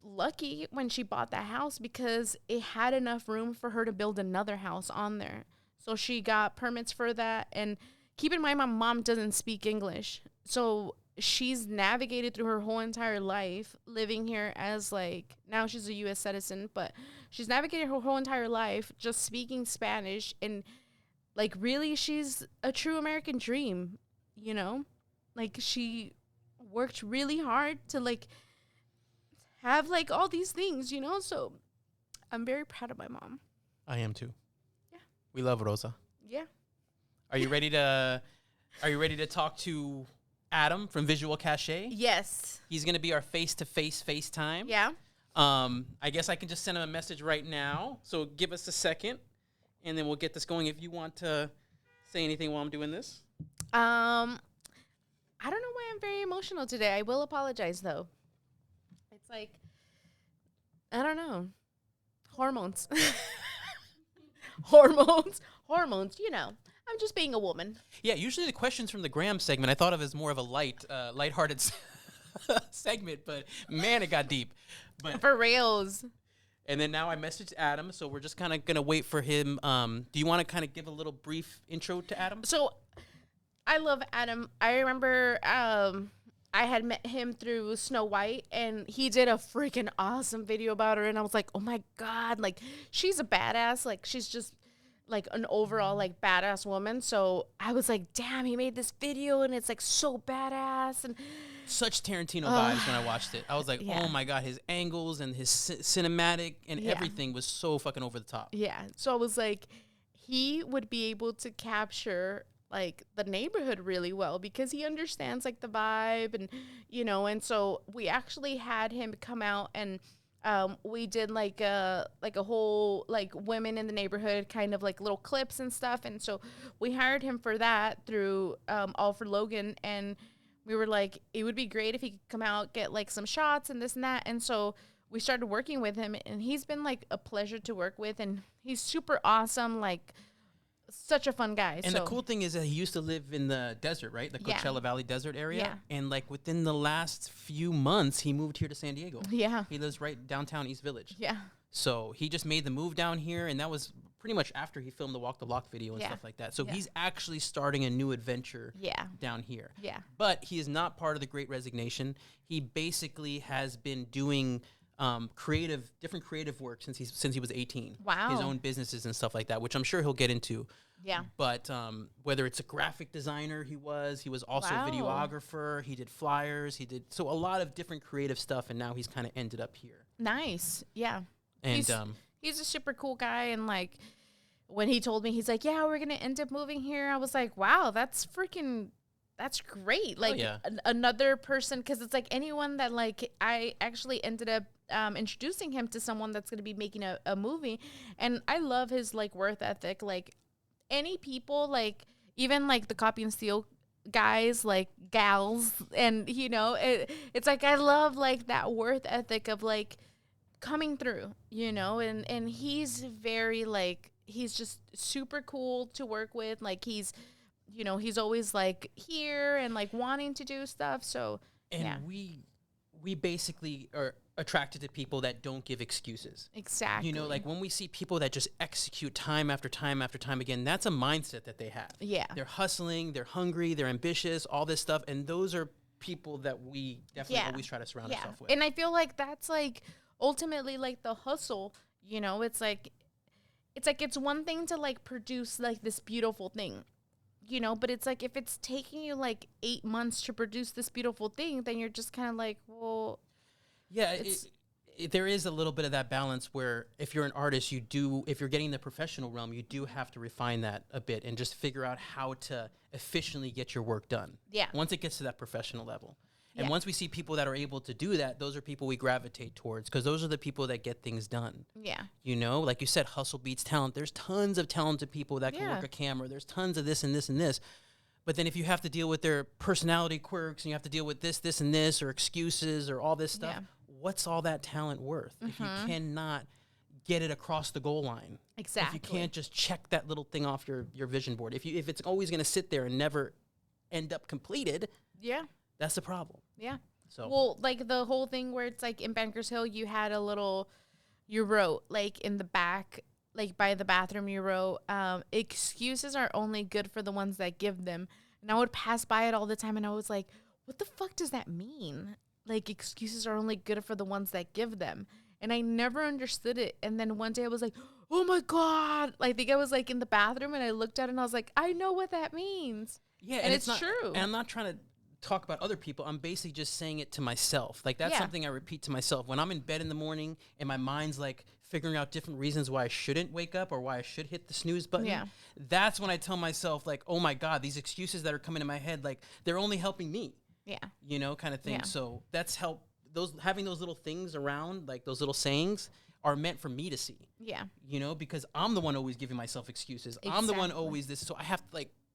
lucky when she bought that house because it had enough room for her to build another house on there. So she got permits for that. And keep in mind, my mom doesn't speak English. So she's navigated through her whole entire life living here as like, now she's a U.S. citizen, but she's navigated her whole entire life just speaking Spanish. And like, really, she's a true American dream, like she worked really hard to like have like all these things, so I'm very proud of my mom. I am too. Yeah. We love Rosa. Yeah. Are you ready to talk to Adam from Visual Cachet? Yes. He's going to be our face-to-face FaceTime. Yeah. I guess I can just send him a message right now. So give us a second, and then we'll get this going. If you want to say anything while I'm doing this. I don't know why I'm very emotional today. I will apologize, though. It's like, I don't know. Hormones. Hormones. I'm just being a woman. Yeah, usually the questions from the Graham segment I thought of as more of a lighthearted segment, but man, it got deep. But For reals. and then now I messaged Adam, so we're just kind of gonna wait for him. Do you want to kind of give a little brief intro to Adam? So I love Adam. I remember I had met him through Snow White, and he did a freaking awesome video about her, and I was like, oh my God, like, she's a badass. Like, she's just like an overall like badass woman. So I was like, damn, he made this video, and it's like so badass. And Such Tarantino vibes when I watched it. I was like, Yeah. oh my God, his angles and his cinematic and Yeah. everything was so fucking over the top. yeah, so I was like, he would be able to capture like the neighborhood really well because he understands like the vibe, and and so we actually had him come out, and we did like a whole like women in the neighborhood kind of like little clips and stuff. And so we hired him for that through All for Logan, and we were like, it would be great if he could come out, get like some shots and this and that. And so we started working with him, and he's been like a pleasure to work with, and he's super awesome, like such a fun guy. And so the cool thing is that he used to live in the desert, right? The Yeah. Coachella Valley desert area. Yeah. And like within the last few months, he moved here to San Diego. yeah, He lives right downtown East Village. yeah, So he just made the move down here, and that was pretty much after he filmed the Walk the Block video and Yeah. stuff like that. So Yeah. he's actually starting a new adventure yeah, down here. yeah, But he is not part of the Great Resignation. He basically has been doing different creative work since he was 18. Wow. His own businesses and stuff like that, which I'm sure he'll get into. yeah. But whether it's a graphic designer, he was also Wow. a videographer. He did flyers. He did a lot of different creative stuff, and now he's kind of ended up here. Nice. Yeah. And He's a super cool guy, and like when he told me, he's like, yeah, we're gonna end up moving here, I was like, wow, that's great. Like yeah. Another person, because it's like anyone that like I actually ended up introducing him to someone that's gonna be making a movie, and I love his like work ethic. Like any people, like even like the Copy and Steal guys, like gals, and it's like I love like that work ethic of like coming through, and he's very like, he's just super cool to work with. Like he's always like here and like wanting to do stuff. So and yeah, we basically are attracted to people that don't give excuses. exactly. Like when we see people that just execute time after time after time again, that's a mindset that they have. Yeah. They're hustling, they're hungry, they're ambitious, all this stuff, and those are people that we definitely always try to surround ourselves with. And I feel like that's like ultimately like the hustle, you know, it's one thing to like produce like this beautiful thing, you know, but it's like if it's taking you like 8 months to produce this beautiful thing, then you're just kind of like, well, yeah, there is a little bit of that balance where if you're an artist, if you're getting the professional realm, you do have to refine that a bit and just figure out how to efficiently get your work done. Yeah. Once it gets to that professional level. And once we see people that are able to do that, those are people we gravitate towards because those are the people that get things done. Yeah. You know, like you said, hustle beats talent. There's tons of talented people that can work a camera. There's tons of this and this and this. But then if you have to deal with their personality quirks and you have to deal with this, this, and this, or excuses or all this stuff, what's all that talent worth if you cannot get it across the goal line? Exactly. If you can't just check that little thing off your vision board. If it's always going to sit there and never end up completed, that's the problem. Yeah. So well, like the whole thing where it's like in Bankers Hill, you wrote like in the back, like by the bathroom, you wrote, excuses are only good for the ones that give them. And I would pass by it all the time and I was like, what the fuck does that mean? Like excuses are only good for the ones that give them. And I never understood it. And then one day I was like, oh my God. I think I was like in the bathroom and I looked at it and I was like, I know what that means. Yeah. And it's true. And I'm not trying to talk about other people. I'm basically just saying it to myself. Like that's something I repeat to myself. When I'm in bed in the morning and my mind's like figuring out different reasons why I shouldn't wake up or why I should hit the snooze button. That's when I tell myself like, oh my God, these excuses that are coming in my head, like they're only helping me. Yeah. You know, kind of thing. Yeah. So that's having those little things around, like those little sayings are meant for me to see. Yeah. You know, because I'm the one always giving myself excuses. Exactly. I'm the one always this. So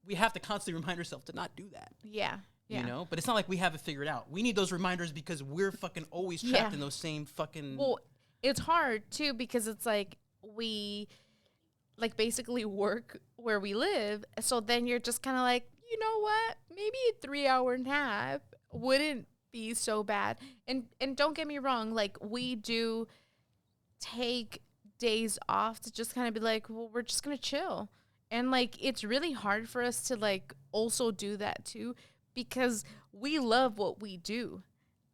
we have to constantly remind ourselves to not do that. Yeah. You know, but it's not like we have it figured out. We need those reminders because we're fucking always trapped in those same fucking. Well, it's hard too because it's like we like basically work where we live. So then you're just kind of like, you know what? Maybe a 3-hour nap wouldn't be so bad. And don't get me wrong, like we do take days off to just kind of be like, well, we're just gonna chill. And like it's really hard for us to like also do that too. Because we love what we do,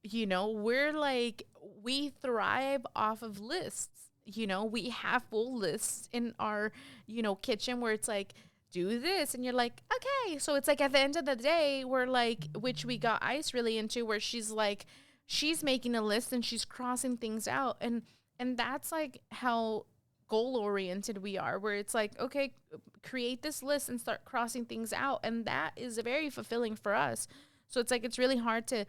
you know, we thrive off of lists, you know, we have full lists in our, you know, kitchen where it's like, do this. And you're like, okay. So it's like at the end of the day, we're like, which we got Ice really into where she's like, she's making a list and she's crossing things out. And that's like how goal oriented we are, where it's like, okay, create this list and start crossing things out. And that is very fulfilling for us. So it's like, it's really hard to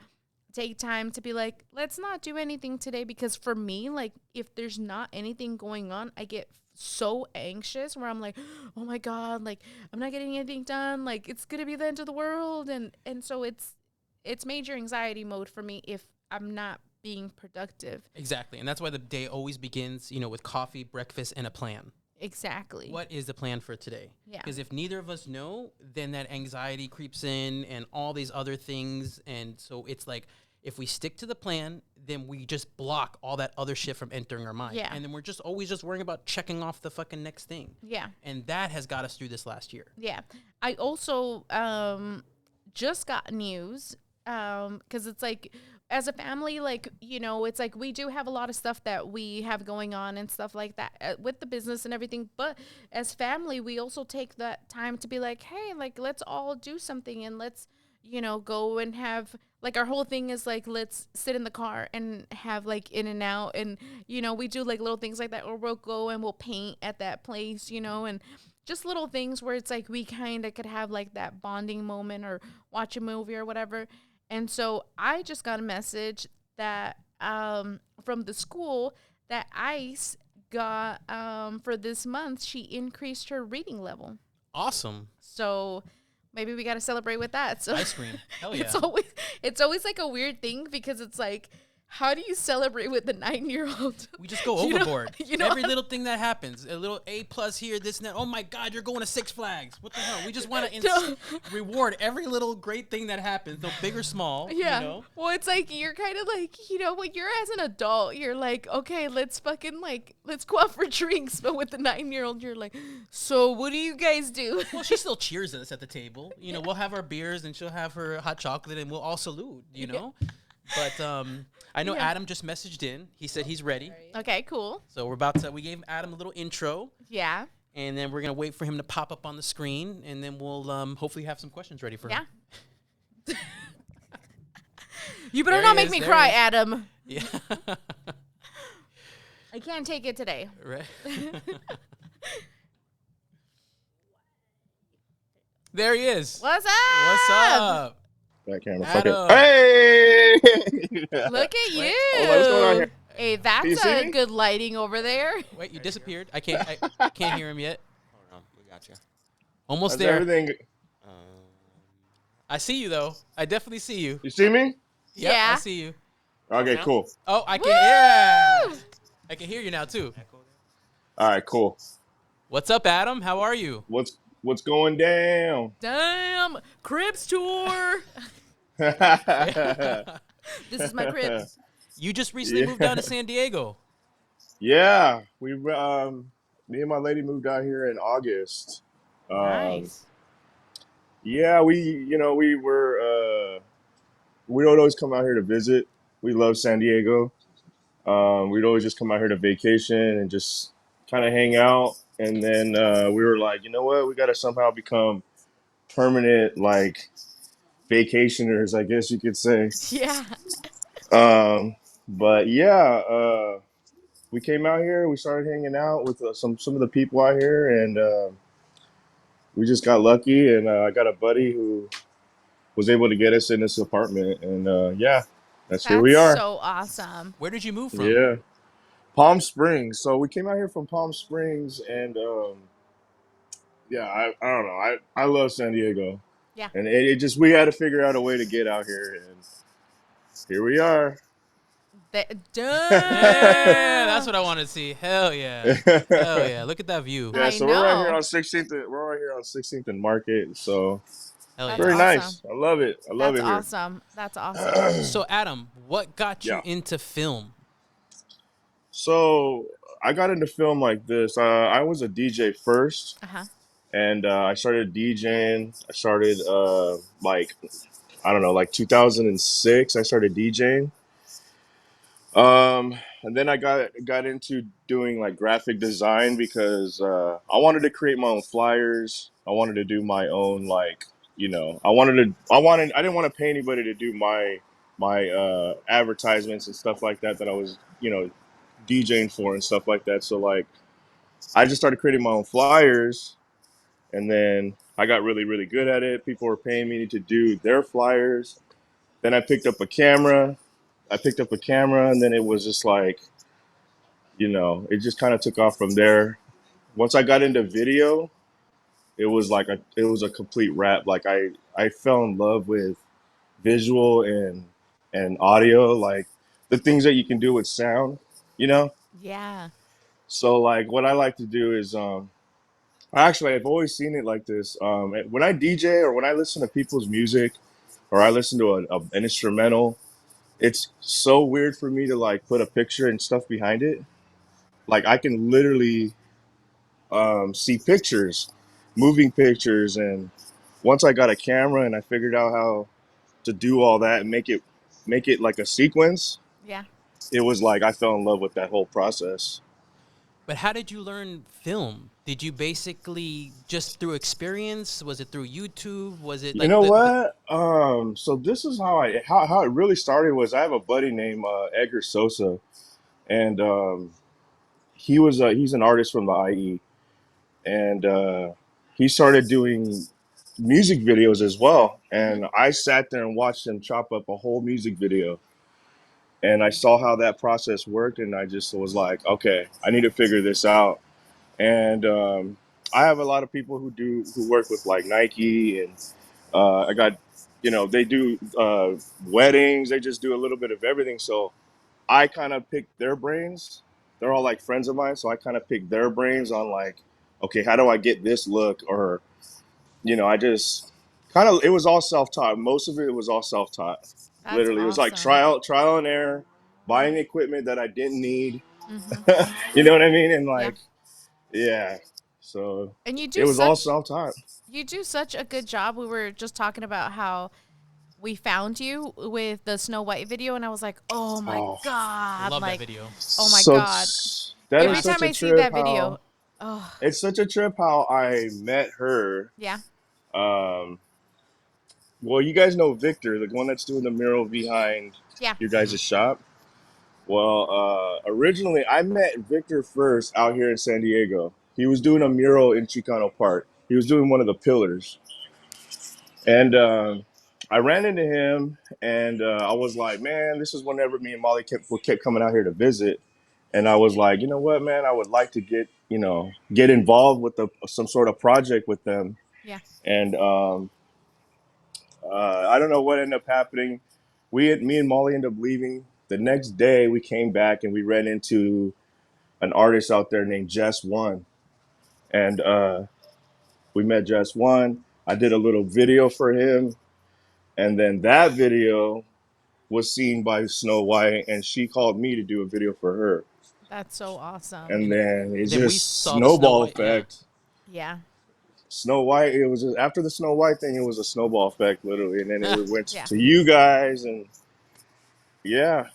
take time to be like, let's not do anything today. Because for me, like if there's not anything going on, I get so anxious where I'm like, oh my God, like I'm not getting anything done. Like it's going to be the end of the world. And so it's major anxiety mode for me if I'm not being productive. Exactly. And that's why the day always begins, you know, with coffee, breakfast, and a plan. Exactly. What is the plan for today? Yeah. Because if neither of us know, then that anxiety creeps in and all these other things. And so it's like, if we stick to the plan, then we just block all that other shit from entering our mind. Yeah. And then we're just always just worrying about checking off the fucking next thing. Yeah. And that has got us through this last year. Yeah. I also just got news because it's like, as a family, like, you know, it's like we do have a lot of stuff that we have going on and stuff like that with the business and everything. But as family, we also take that time to be like, hey, like, let's all do something and let's, you know, go and have, like, our whole thing is like, let's sit in the car and have like in and out. And, you know, we do like little things like that, or we'll go and we'll paint at that place, you know, and just little things where it's like we kind of could have like that bonding moment or watch a movie or whatever. And so I just got a message that from the school that Ice got for this month, she increased her reading level. Awesome. So maybe we got to celebrate with that. So ice cream. Hell yeah. It's always like a weird thing because it's like how do you celebrate with the 9-year-old? We just go You know- overboard. you know Every what- little thing that happens, a little A plus here, this and that. Oh my God, you're going to Six Flags. What the hell? We just want to No. reward every little great thing that happens, though big or small. Yeah. You know? Well, it's like you're kind of like, when you're as an adult, you're like, okay, let's fucking let's go out for drinks. But with the 9-year-old, you're like, so what do you guys do? Well, she still cheers us at the table. You know, we'll have our beers and she'll have her hot chocolate and we'll all salute, you know? But I know Yeah. Adam just messaged in. He said he's ready. Okay, cool. So we gave Adam a little intro. Yeah. And then we're going to wait for him to pop up on the screen. And then we'll hopefully have some questions ready for him. Yeah. You better There not he make is, me there cry, he is. Adam. Yeah. I can't take it today. Right. There he is. What's up? What's up? That camera. Fuck it. Adam. Hey! Look at you. Hold on, what's going on here? Hey, you that's see a me? good lighting over there. Wait, you disappeared. I can't hear him yet. Hold on, we got you. Almost How's there. everything? I see you though. I definitely see you. You see me? Yep, Yeah. I see you. Okay, cool. Oh, I can yeah. I can hear you now too. All right, cool. What's up, Adam? How are you? What's going down? Damn. Cribs tour. This is my crib. You just recently moved down to San Diego. Yeah, me and my lady moved out here in August. Nice. Yeah, we were we would always come out here to visit. We love San Diego. We'd always just come out here to vacation and just kind of hang out. And then we were like, you know what? We got to somehow become permanent, like vacationers, I guess you could say. Yeah. But yeah, we came out here. We started hanging out with some of the people out here, and we just got lucky. And I got a buddy who was able to get us in this apartment, and yeah, here we are. So awesome. Where did you move from? Yeah, Palm Springs. So we came out here from Palm Springs, and yeah, I don't know. I love San Diego. Yeah. And it just we had to figure out a way to get out here, and here we are. Yeah, that's what I want to see. Hell yeah. Hell yeah. Look at that view. Yeah, I so we're right here know. on 16th. We're right here on 16th and Market. So Hell yeah. That's very awesome. nice. I love it. I love That's it here. awesome. That's awesome. So Adam, what got you Yeah. into film? So I got into film like this. I was a DJ first, Uh-huh. and I started DJing. I started like I don't know, like 2006. I started DJing. And then I got into doing like graphic design because I wanted to create my own flyers. I wanted to do my own like I didn't want to pay anybody to do my advertisements and stuff like that I was DJing for and stuff like that. So like I just started creating my own flyers, and then I got really really good at it. People were paying me to do their flyers. Then I picked up a camera. And then it was just like, it just kind of took off from there. Once I got into video, it was a complete wrap. Like I fell in love with visual and audio, like the things that you can do with sound, you know? Yeah. So like what I like to do is, actually I've always seen it like this. When I DJ or when I listen to people's music or I listen to an instrumental, it's so weird for me to like put a picture and stuff behind it. Like I can literally see pictures, moving pictures, and once I got a camera and I figured out how to do all that and make it like a sequence, Yeah. it was like I fell in love with that whole process. But how did you learn film? Did you basically just through experience? Was it through YouTube? Was it like You know what? So this is how it really started. Was I have a buddy named Edgar Sosa, and he's an artist from the IE, and he started doing music videos as well. And I sat there and watched him chop up a whole music video, and I saw how that process worked, and I just was like, okay, I need to figure this out. And I have a lot of people who work with like Nike, and I got, they do weddings. They just do a little bit of everything. So I kind of picked their brains. They're all like friends of mine, so I kind of picked their brains on like, okay, how do I get this look? Or I just kind of, it was all self-taught. Most of it was all self-taught. That's Literally, it was like awesome. trial and error, buying equipment that I didn't need. Mm-hmm. You know what I mean? And Yeah. like, yeah. So And it was all self-taught. you do such a good job. We were just talking about how we found you with the Snow White video, and I was like, oh my Oh, God. Love that Like, video. oh my so God. that is Every Classic. time such a I see trip. that How video, oh, it's such a trip how I met her. yeah. Um, well, you guys know Victor, the one that's doing the mural behind Yeah. your Hmm. guys' shop. Well, originally I met Victor first out here in San Diego. He was doing a mural in Chicano Park. He was doing one of the pillars, and I ran into him, and I was like, "Man, this is whenever me and Molly kept coming out here to visit." And I was like, "You know what, man? I would like to get involved with some sort of project with them." Yeah. And I don't know what ended up happening. Me and Molly ended up leaving. The next day, we came back and we ran into an artist out there named Jess One, and we met Jess One. I did a little video for him, and then that video was seen by Snow White, and she called me to do a video for her, That's so awesome. and And then it then we just saw the Snow snowball White. Yeah. effect. Yeah. Snow White. It was just, after the Snow White thing, it was a snowball effect, literally, and then it went Yeah. to you guys, and yeah.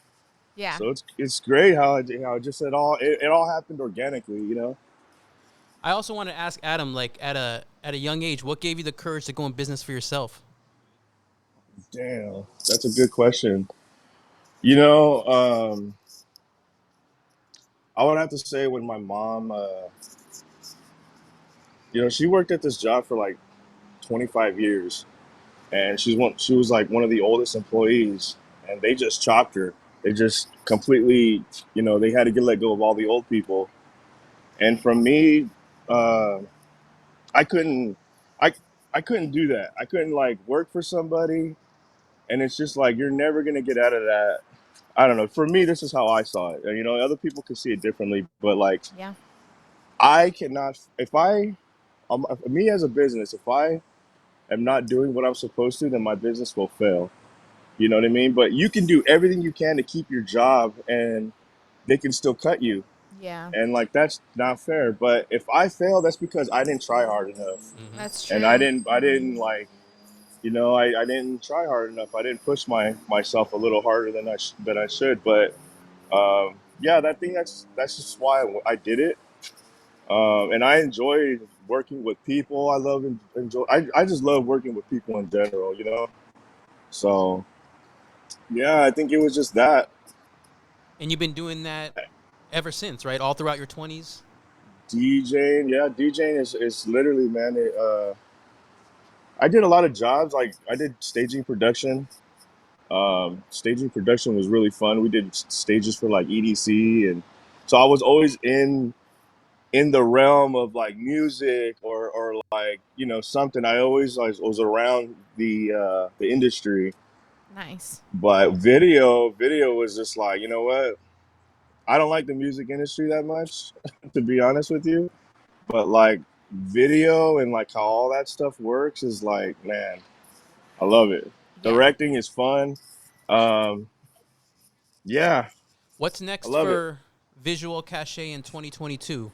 Yeah. So it's great how it just it all happened organically. I also want to ask Adam, like at a young age, what gave you the courage to go in business for yourself? Damn, that's a good question. You know, I would have to say when my mom, she worked at this job for like 25 years, and she was like one of the oldest employees, and they just chopped her. They just completely, they had to let go of all the old people. And from me, uh, I couldn't, I, I couldn't do that. I couldn't like work for somebody, and it's just like you're never gonna get out of that. I don't know. For me, this is how I saw it. Other people can see it differently, but like Yeah. I cannot. If I, me as a business, if I am not doing what I'm supposed to, then my business will fail. You know what I mean? But you can do everything you can to keep your job, and they can still cut you, Yeah. and like that's not fair. But if I fail, that's because I didn't try hard enough, Hmm. That's and I true. didn't. I didn't like. I didn't try hard enough. I didn't push myself a little harder than I should. But yeah, that's just why I did it. And I enjoy working with people. I love and enjoy. I just love working with people in general. So yeah, I think it was just that And you've been doing that ever since, right? All throughout your 20s. DJing. Yeah, DJing is literally, man. I did a lot of jobs. Like I did staging production. Staging production was really fun. We did stages for like EDC, and so I was always in the realm of like music or like something. I always like, was around the industry, Nice. but video was just like, you know what, I don't like the music industry that much to be honest with you, but like video and like how all that stuff works is like, man, I love it. Yeah. Directing is fun. um yeah, What's I next love it. for Visual Cachet in 2022?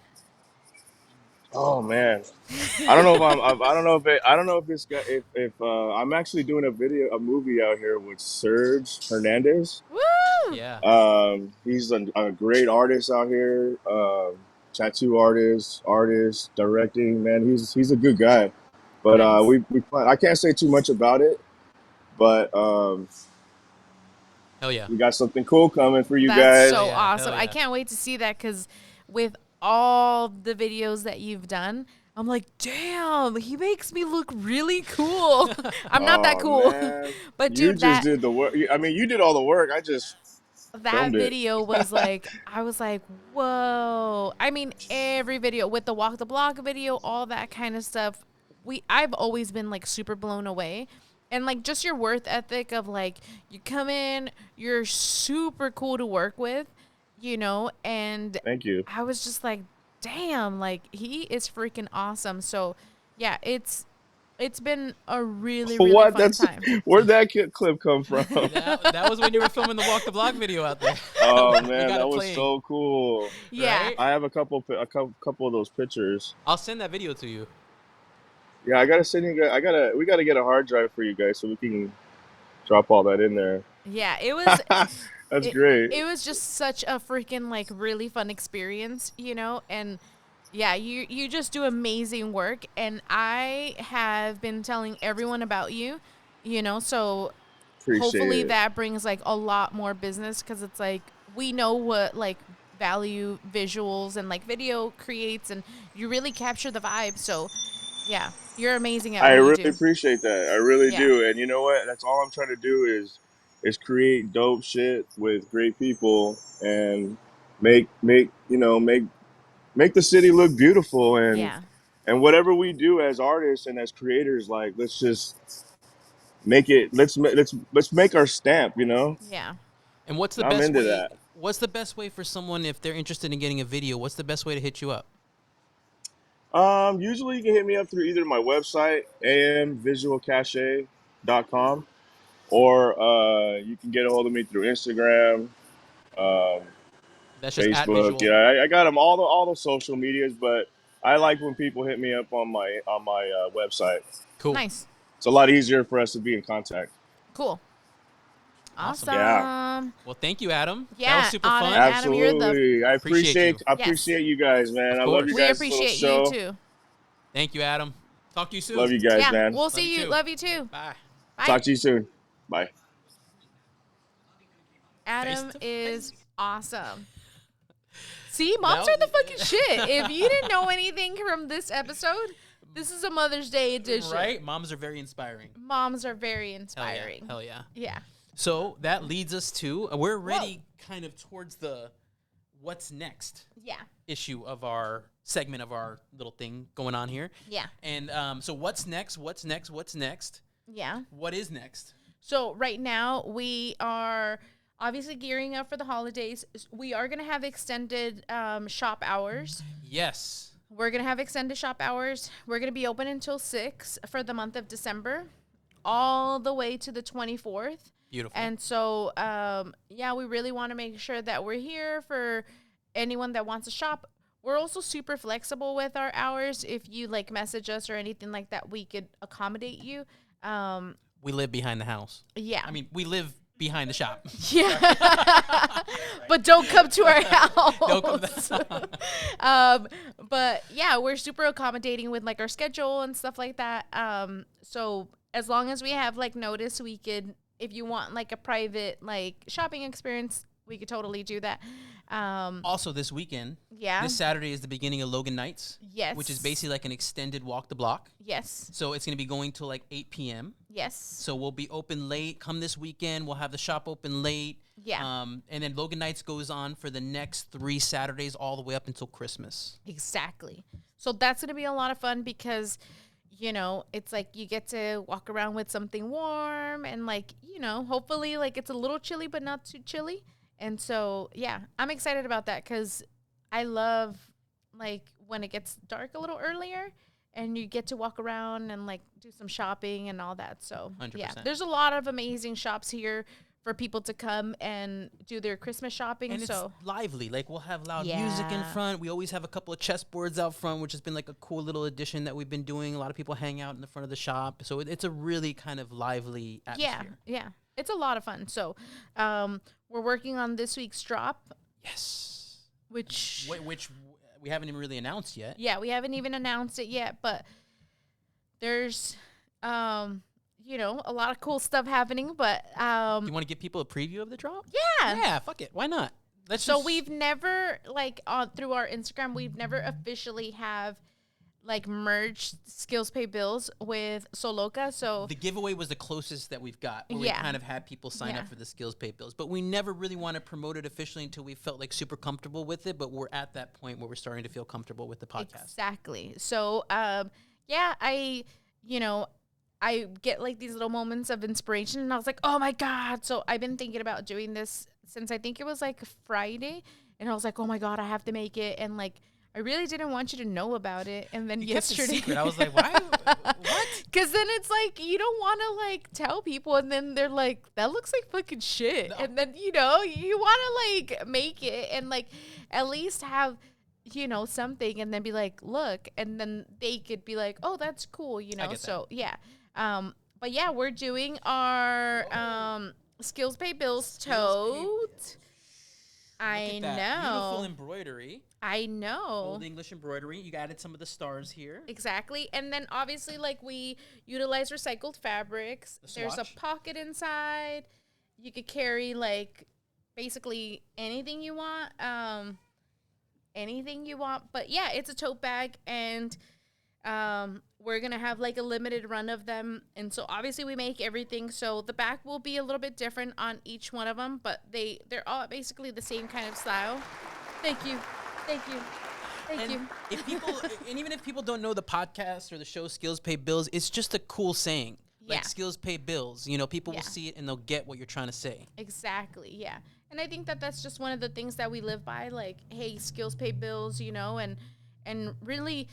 Oh man, I don't know if I don't know if I don't know if this guy if I'm actually doing a movie out here with Serge Hernandez. Woo! Yeah. He's a great artist out here, tattoo artist, directing. Man, he's a good guy. But Nice. we plan. I can't say too much about it, but Hell yeah. we got something cool coming for you That's Hell so guys. yeah. Hell awesome. I yeah. can't wait to see that because with all the videos that you've done, I'm like, damn, he makes me look really cool. I'm not that Oh cool. man, But you dude, just did the work. I mean, you did all the work. I just that filmed it. video was like, I was like, whoa. I mean, every video with the walk the block video, all that kind of stuff. I've always been like super blown away. And like just your worth ethic of like you come in, you're super cool to work with, and Thank you. I was just like, damn, like he is freaking awesome. So yeah, it's been a really, really What? fun time. Where'd that clip come from? That was when you were filming the walk the block video out there. Oh We man, got that it was playing, so cool. Yeah. right? I have a couple of those pictures. I'll send that video to you. Yeah, I gotta send you guys. We gotta get a hard drive for you guys so we can drop all that in there. Yeah, it was That's it, great. it was just such a freaking like really fun experience, and yeah, you just do amazing work, and I have been telling everyone about you, so Appreciate hopefully it. that brings like a lot more business because it's like we know what like value visuals and like video creates, and you really capture the vibe. So yeah, you're amazing at I what you really do. appreciate that. I really Yeah. do. And you know what? That's all I'm trying to do is create dope shit with great people and make the city look beautiful Yeah. and whatever we do as artists and as creators, like let's just make it. Let's make our stamp. Yeah. And what's the I'm best into way? that. What's the best way for someone if they're interested in getting a video? What's the best way to hit you up? Usually you can hit me up through either my website, amvisualcache.com, or you can get a hold of me through Instagram, um, That's just at Facebook. visual. Yeah, I got them all the social medias, but I like when people hit me up on my website. Cool. Nice. It's a lot easier for us to be in contact. Cool. Awesome. Yeah. Awesome. Well, thank you, Adam. That Yeah, was super on it. fun. Adam, you're the- Absolutely. I Appreciate you. appreciate you guys, man. Of I love course. you We guys' little appreciate show. you too. Thank you, Adam. Talk to you soon. Love you guys, Yeah, man. we'll Love see you you. too. Love you too. Bye. Bye. Talk to you soon. Bye. Adam Face to is face. awesome. See, moms That are the was- fucking shit. If you didn't know anything from this episode, this is a Mother's Day edition. Right? Moms are very inspiring. Moms are very Hell inspiring. yeah. Hell yeah. Yeah. So that leads us to we're already kind of towards the what's next Yeah. issue of our segment of our little thing going on here. Yeah. And so what's next? What's next? What's next? Yeah. What is next? So right now we are obviously gearing up for the holidays. We are going to have extended shop hours. Yes. We're going to have extended shop hours. We're going to be open until 6 for the month of December, all the way to the 24th. Beautiful. And so, yeah, we really want to make sure that we're here for anyone that wants to shop. We're also super flexible with our hours. If you like message us or anything like that, we could accommodate you. We live behind the house. Yeah. I mean, we live behind the shop. Yeah. But don't come to our house. Don't come to the But yeah, we're super accommodating with like our schedule and stuff like that. So as long as we have like notice, we could, if you want like a private like shopping experience, we could totally do that. Also, this weekend, Yeah. this Saturday is the beginning of Logan Nights. Yes. Which is basically like an extended walk the block. Yes. So it's going to be going till like 8 p.m. Yes. So we'll be open late. Come this weekend, we'll have the shop open late. Yeah. And then Logan Nights goes on for the next 3 Saturdays all the way up until Christmas. Exactly. So that's going to be a lot of fun because, you know, it's like you get to walk around with something warm and like, you know, hopefully like it's a little chilly, but not too chilly. And so, yeah, I'm excited about that because I love like when it gets dark a little earlier and you get to walk around and like do some shopping and all that. So, yeah, 100%. there's a lot of amazing shops here for people to come and do their Christmas shopping. And so it's lively. Like we'll have loud music in Yeah. front. We always have a couple of chessboards out front, which has been like a cool little addition that we've been doing. A lot of people hang out in the front of the shop. So it's a really kind of lively atmosphere. Yeah, it's a lot of fun. So, we're working on this week's drop, Yes. which Which we haven't even really announced yet. yeah, we haven't even announced it yet, but there's you know, a lot of cool stuff happening, but Do you want to give people a preview of the drop? yeah. Yeah, fuck it. Why not? Let's So just- we've never like through our Instagram, we've never officially have like merged Skills Pay Bills with Sew Loka. So the giveaway was the closest that we've got. Where Yeah. we kind of had people sign Yeah. up for the Skills Pay Bills. But we never really want to promote it officially until we felt like super comfortable with it. But we're at that point where we're starting to feel comfortable with the podcast. Exactly. So, yeah, I I get like these little moments of inspiration, and I was like, oh my God. So I've been thinking about doing this since I think it was like Friday, and I was like, oh my God, I have to make it. And like, I really didn't want you to know about it. And then You kept it yesterday, secret. I was like, why? What? because then it's like, you don't want to like tell people, and then they're like, that looks like fucking shit. No. And then, you know, you want to like make it and like at least have, you know, something, and then be like, look, and then they could be like, oh, that's cool, you know. get that. So yeah. But yeah, we're doing our Skills Pay Bills tote. I Look at that beautiful know. embroidery. I know. Old English embroidery. You added some of the stars here. Exactly. And then obviously, like, we utilize recycled fabrics. The There's a swatch. pocket inside. You could carry like basically anything you want. Anything you want. But yeah, it's a tote bag, and we're gonna have like a limited run of them. And so obviously we make everything. So the back will be a little bit different on each one of them, but they're all basically the same kind of style. Thank you. Thank you. Thank And you. if people, and even if people don't know the podcast or the show Skills Pay Bills, it's just a cool saying. Like Yeah. skills pay bills. You know, people Yeah. will see it and they'll get what you're trying to say. Exactly, yeah. And I think that that's just one of the things that we live by, like, hey, skills pay bills, you know, and really,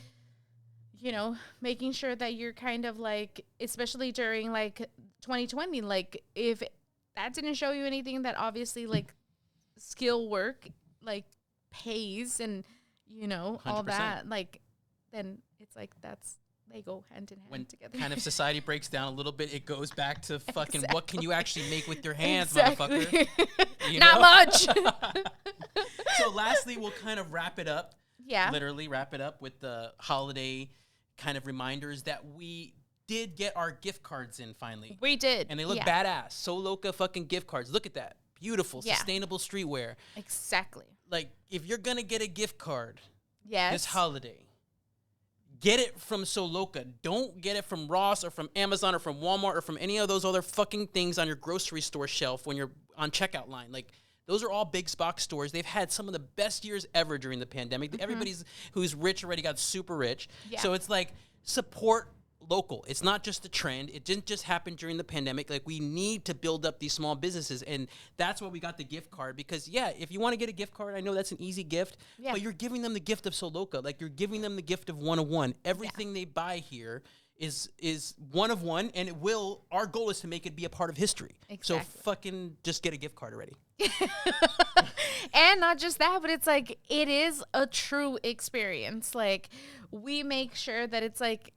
you know, making sure that you're kind of like, especially during like 2020, like if that didn't show you anything, that obviously like skill work like pays, and you know, all 100%. that, like, then it's like they go hand in hand When together. kind of society breaks down a little bit, it goes back to fucking what can you actually make with your hands, Exactly. motherfucker. You Not know? much. So lastly, we'll kind of wrap it up. Yeah. Literally wrap it up with the holiday kind of reminders that we did get our gift cards in finally. We did. And they look yeah. badass. Sew Loka fucking gift cards. Look at that. Beautiful, Yeah. sustainable streetwear. Exactly. Like, if you're going to get a gift card Yes. this holiday, get it from Sew Loka. Don't get it from Ross or from Amazon or from Walmart or from any of those other fucking things on your grocery store shelf when you're on checkout line. Like, those are all big box stores. They've had some of the best years ever during the pandemic. Everybody's who's rich already got super rich. Yeah. So it's like, support local. It's not just a trend. It didn't just happen during the pandemic. Like, we need to build up these small businesses, and that's why we got the gift card. Because yeah, if you want to get a gift card, I know that's an easy gift, Yeah. but you're giving them the gift of Sew Loka. Like, you're giving them the gift of one-of-one. Everything they buy here is one of one, and it will. Our goal is to make it be a part of history. So Exactly. fucking just get a gift card already. And not just that, but it's like, it is a true experience. Like, we make sure that it's like,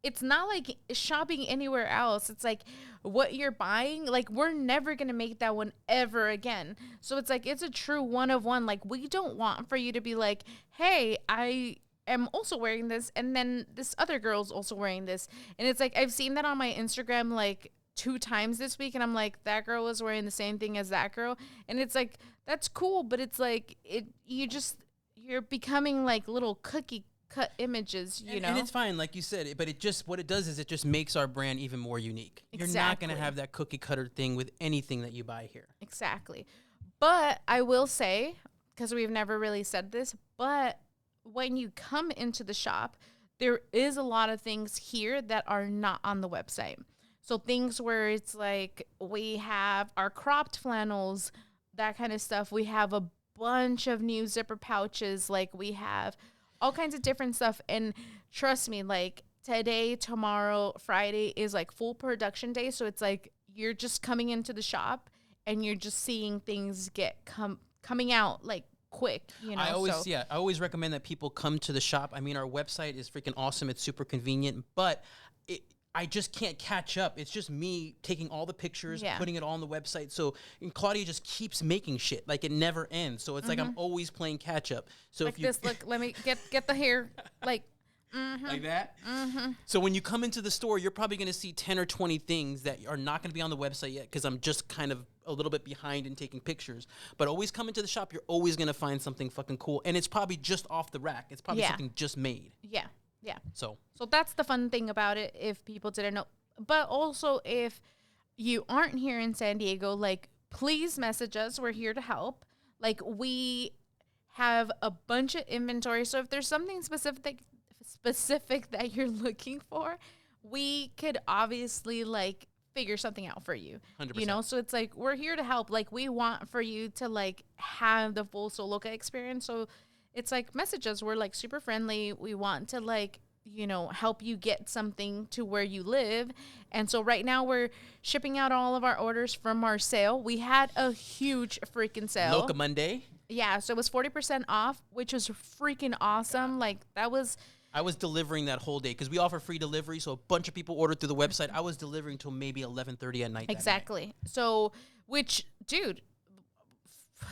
it's not like shopping anywhere else. It's like what you're buying, like, we're never going to make that one ever again. So it's like, it's a true one of one. Like, we don't want for you to be like, hey, I am also wearing this, and then this other girl's also wearing this. And it's like, I've seen that on my Instagram like 2 times this week, and I'm like, that girl was wearing the same thing as that girl. And it's like, that's cool, but it's like, you're becoming like little cookie cut images, you know. And it's fine, like you said, but it just, what it does is it just makes our brand even more unique. You're not going to Exactly. have that cookie cutter thing with anything that you buy here. Exactly. But I will say, because we've never really said this, but when you come into the shop, there is a lot of things here that are not on the website. So things where it's like, we have our cropped flannels, that kind of stuff. We have a bunch of new zipper pouches. Like, we have all kinds of different stuff. And trust me, like, today, tomorrow, Friday is like full production day. So it's like, you're just coming into the shop and you're just seeing things coming out like quick, you know. I always recommend that people come to the shop. I mean, our website is freaking awesome. It's super convenient, but I just can't catch up. It's just me taking all the pictures, Yeah. putting it all on the website. So, and Claudia just keeps making shit. Like, it never ends. So it's like I'm always playing catch up. So like if you this, look, let me get the hair, like, like that. So when you come into the store, you're probably going to see 10 or 20 things that are not going to be on the website yet, because I'm just kind of a little bit behind in taking pictures. But always come into the shop, you're always going to find something fucking cool. And it's probably just off the rack. It's probably Yeah. something just made. yeah. So So that's the fun thing about it, if people didn't know. But also, if you aren't here in San Diego, like, please message us. We're here to help. Like, we have a bunch of inventory. So if there's something specific that you're looking for, we could obviously like figure something out for you. 100%. You know, so it's like we're here to help. Like we want for you to like have the full Sew Loka experience. So it's like message us. We're like super friendly. We want to like, you know, help you get something to where you live. And so right now we're shipping out all of our orders from our sale. We had a huge freaking sale. Loka Monday. Yeah, so it was 40% off, which was freaking awesome. Like that was I was delivering that whole day because we offer free delivery. So a bunch of people ordered through the website. I was delivering till maybe 11:30 at night. exactly. So, which, dude,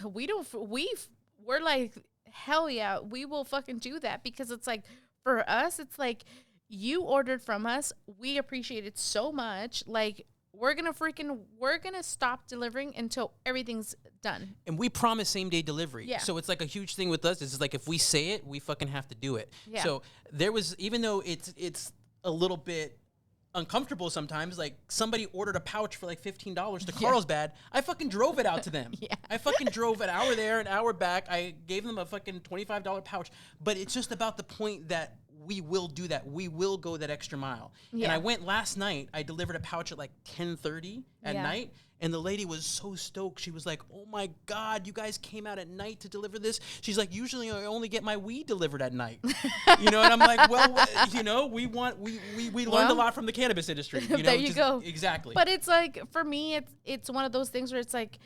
we're like, hell yeah, we will fucking do that because it's like, for us, it's like, you ordered from us. We appreciate it so much. Like, we're going to stop delivering until everything's done. And we promise same day delivery. Yeah. So it's like a huge thing with us. It's like if we say it, we fucking have to do it. Yeah. So there was, even though it's a little bit uncomfortable sometimes, like somebody ordered a pouch for like $15 to Carlsbad. I fucking drove it out to them. Yeah. I fucking drove an hour there, an hour back. I gave them a fucking $25 pouch. But it's just about the point that we will do that. We will go that extra mile. Yeah. And I went last night. I delivered a pouch at like 10:30 at night. And the lady was so stoked. She was like, "Oh my God, you guys came out at night to deliver this?" She's like, "Usually I only get my weed delivered at night." You know, and I'm like, well, you know, we learned a lot from the cannabis industry. You know, there you go. Exactly. But it's like, for me, it's one of those things where it's like,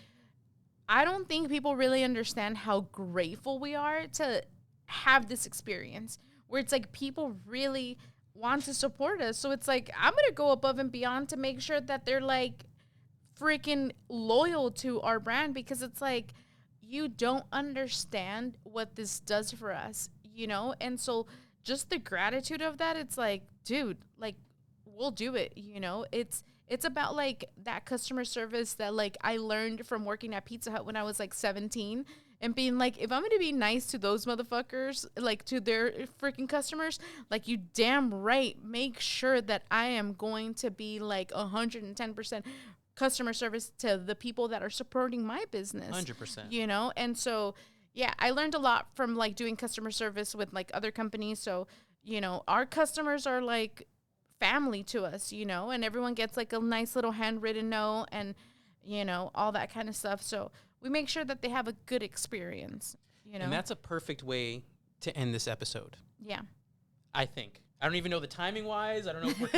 I don't think people really understand how grateful we are to have this experience where it's like people really want to support us. So it's like, I'm going to go above and beyond to make sure that they're like freaking loyal to our brand, because it's like, you don't understand what this does for us, you know? And so just the gratitude of that, it's like, dude, like, we'll do it, you know? It's about like that customer service that like I learned from working at Pizza Hut when I was like 17, and being like, if I'm going to be nice to those motherfuckers, like to their freaking customers, like, you damn right, make sure that I am going to be like 110% customer service to the people that are supporting my business. 100%. You know? And so, yeah, I learned a lot from like doing customer service with like other companies. So, you know, our customers are like family to us, you know, and everyone gets like a nice little handwritten note and, you know, all that kind of stuff. So we make sure that they have a good experience, you know. And that's a perfect way to end this episode. Yeah. I think. I don't even know the timing wise. I don't know if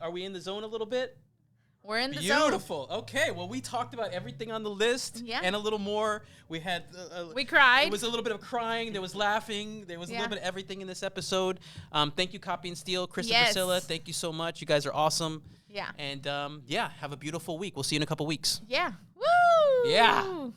are we in the zone a little bit? We're in the zone. Beautiful. Okay. Well, we talked about everything on the list and a little more. We had we cried. It was a little bit of crying. There was laughing. There was a little bit of everything in this episode. Thank you, Copy and Steal, Chris and Priscilla. Thank you so much. You guys are awesome. Yeah. And have a beautiful week. We'll see you in a couple weeks. Yeah. Woo! Yeah.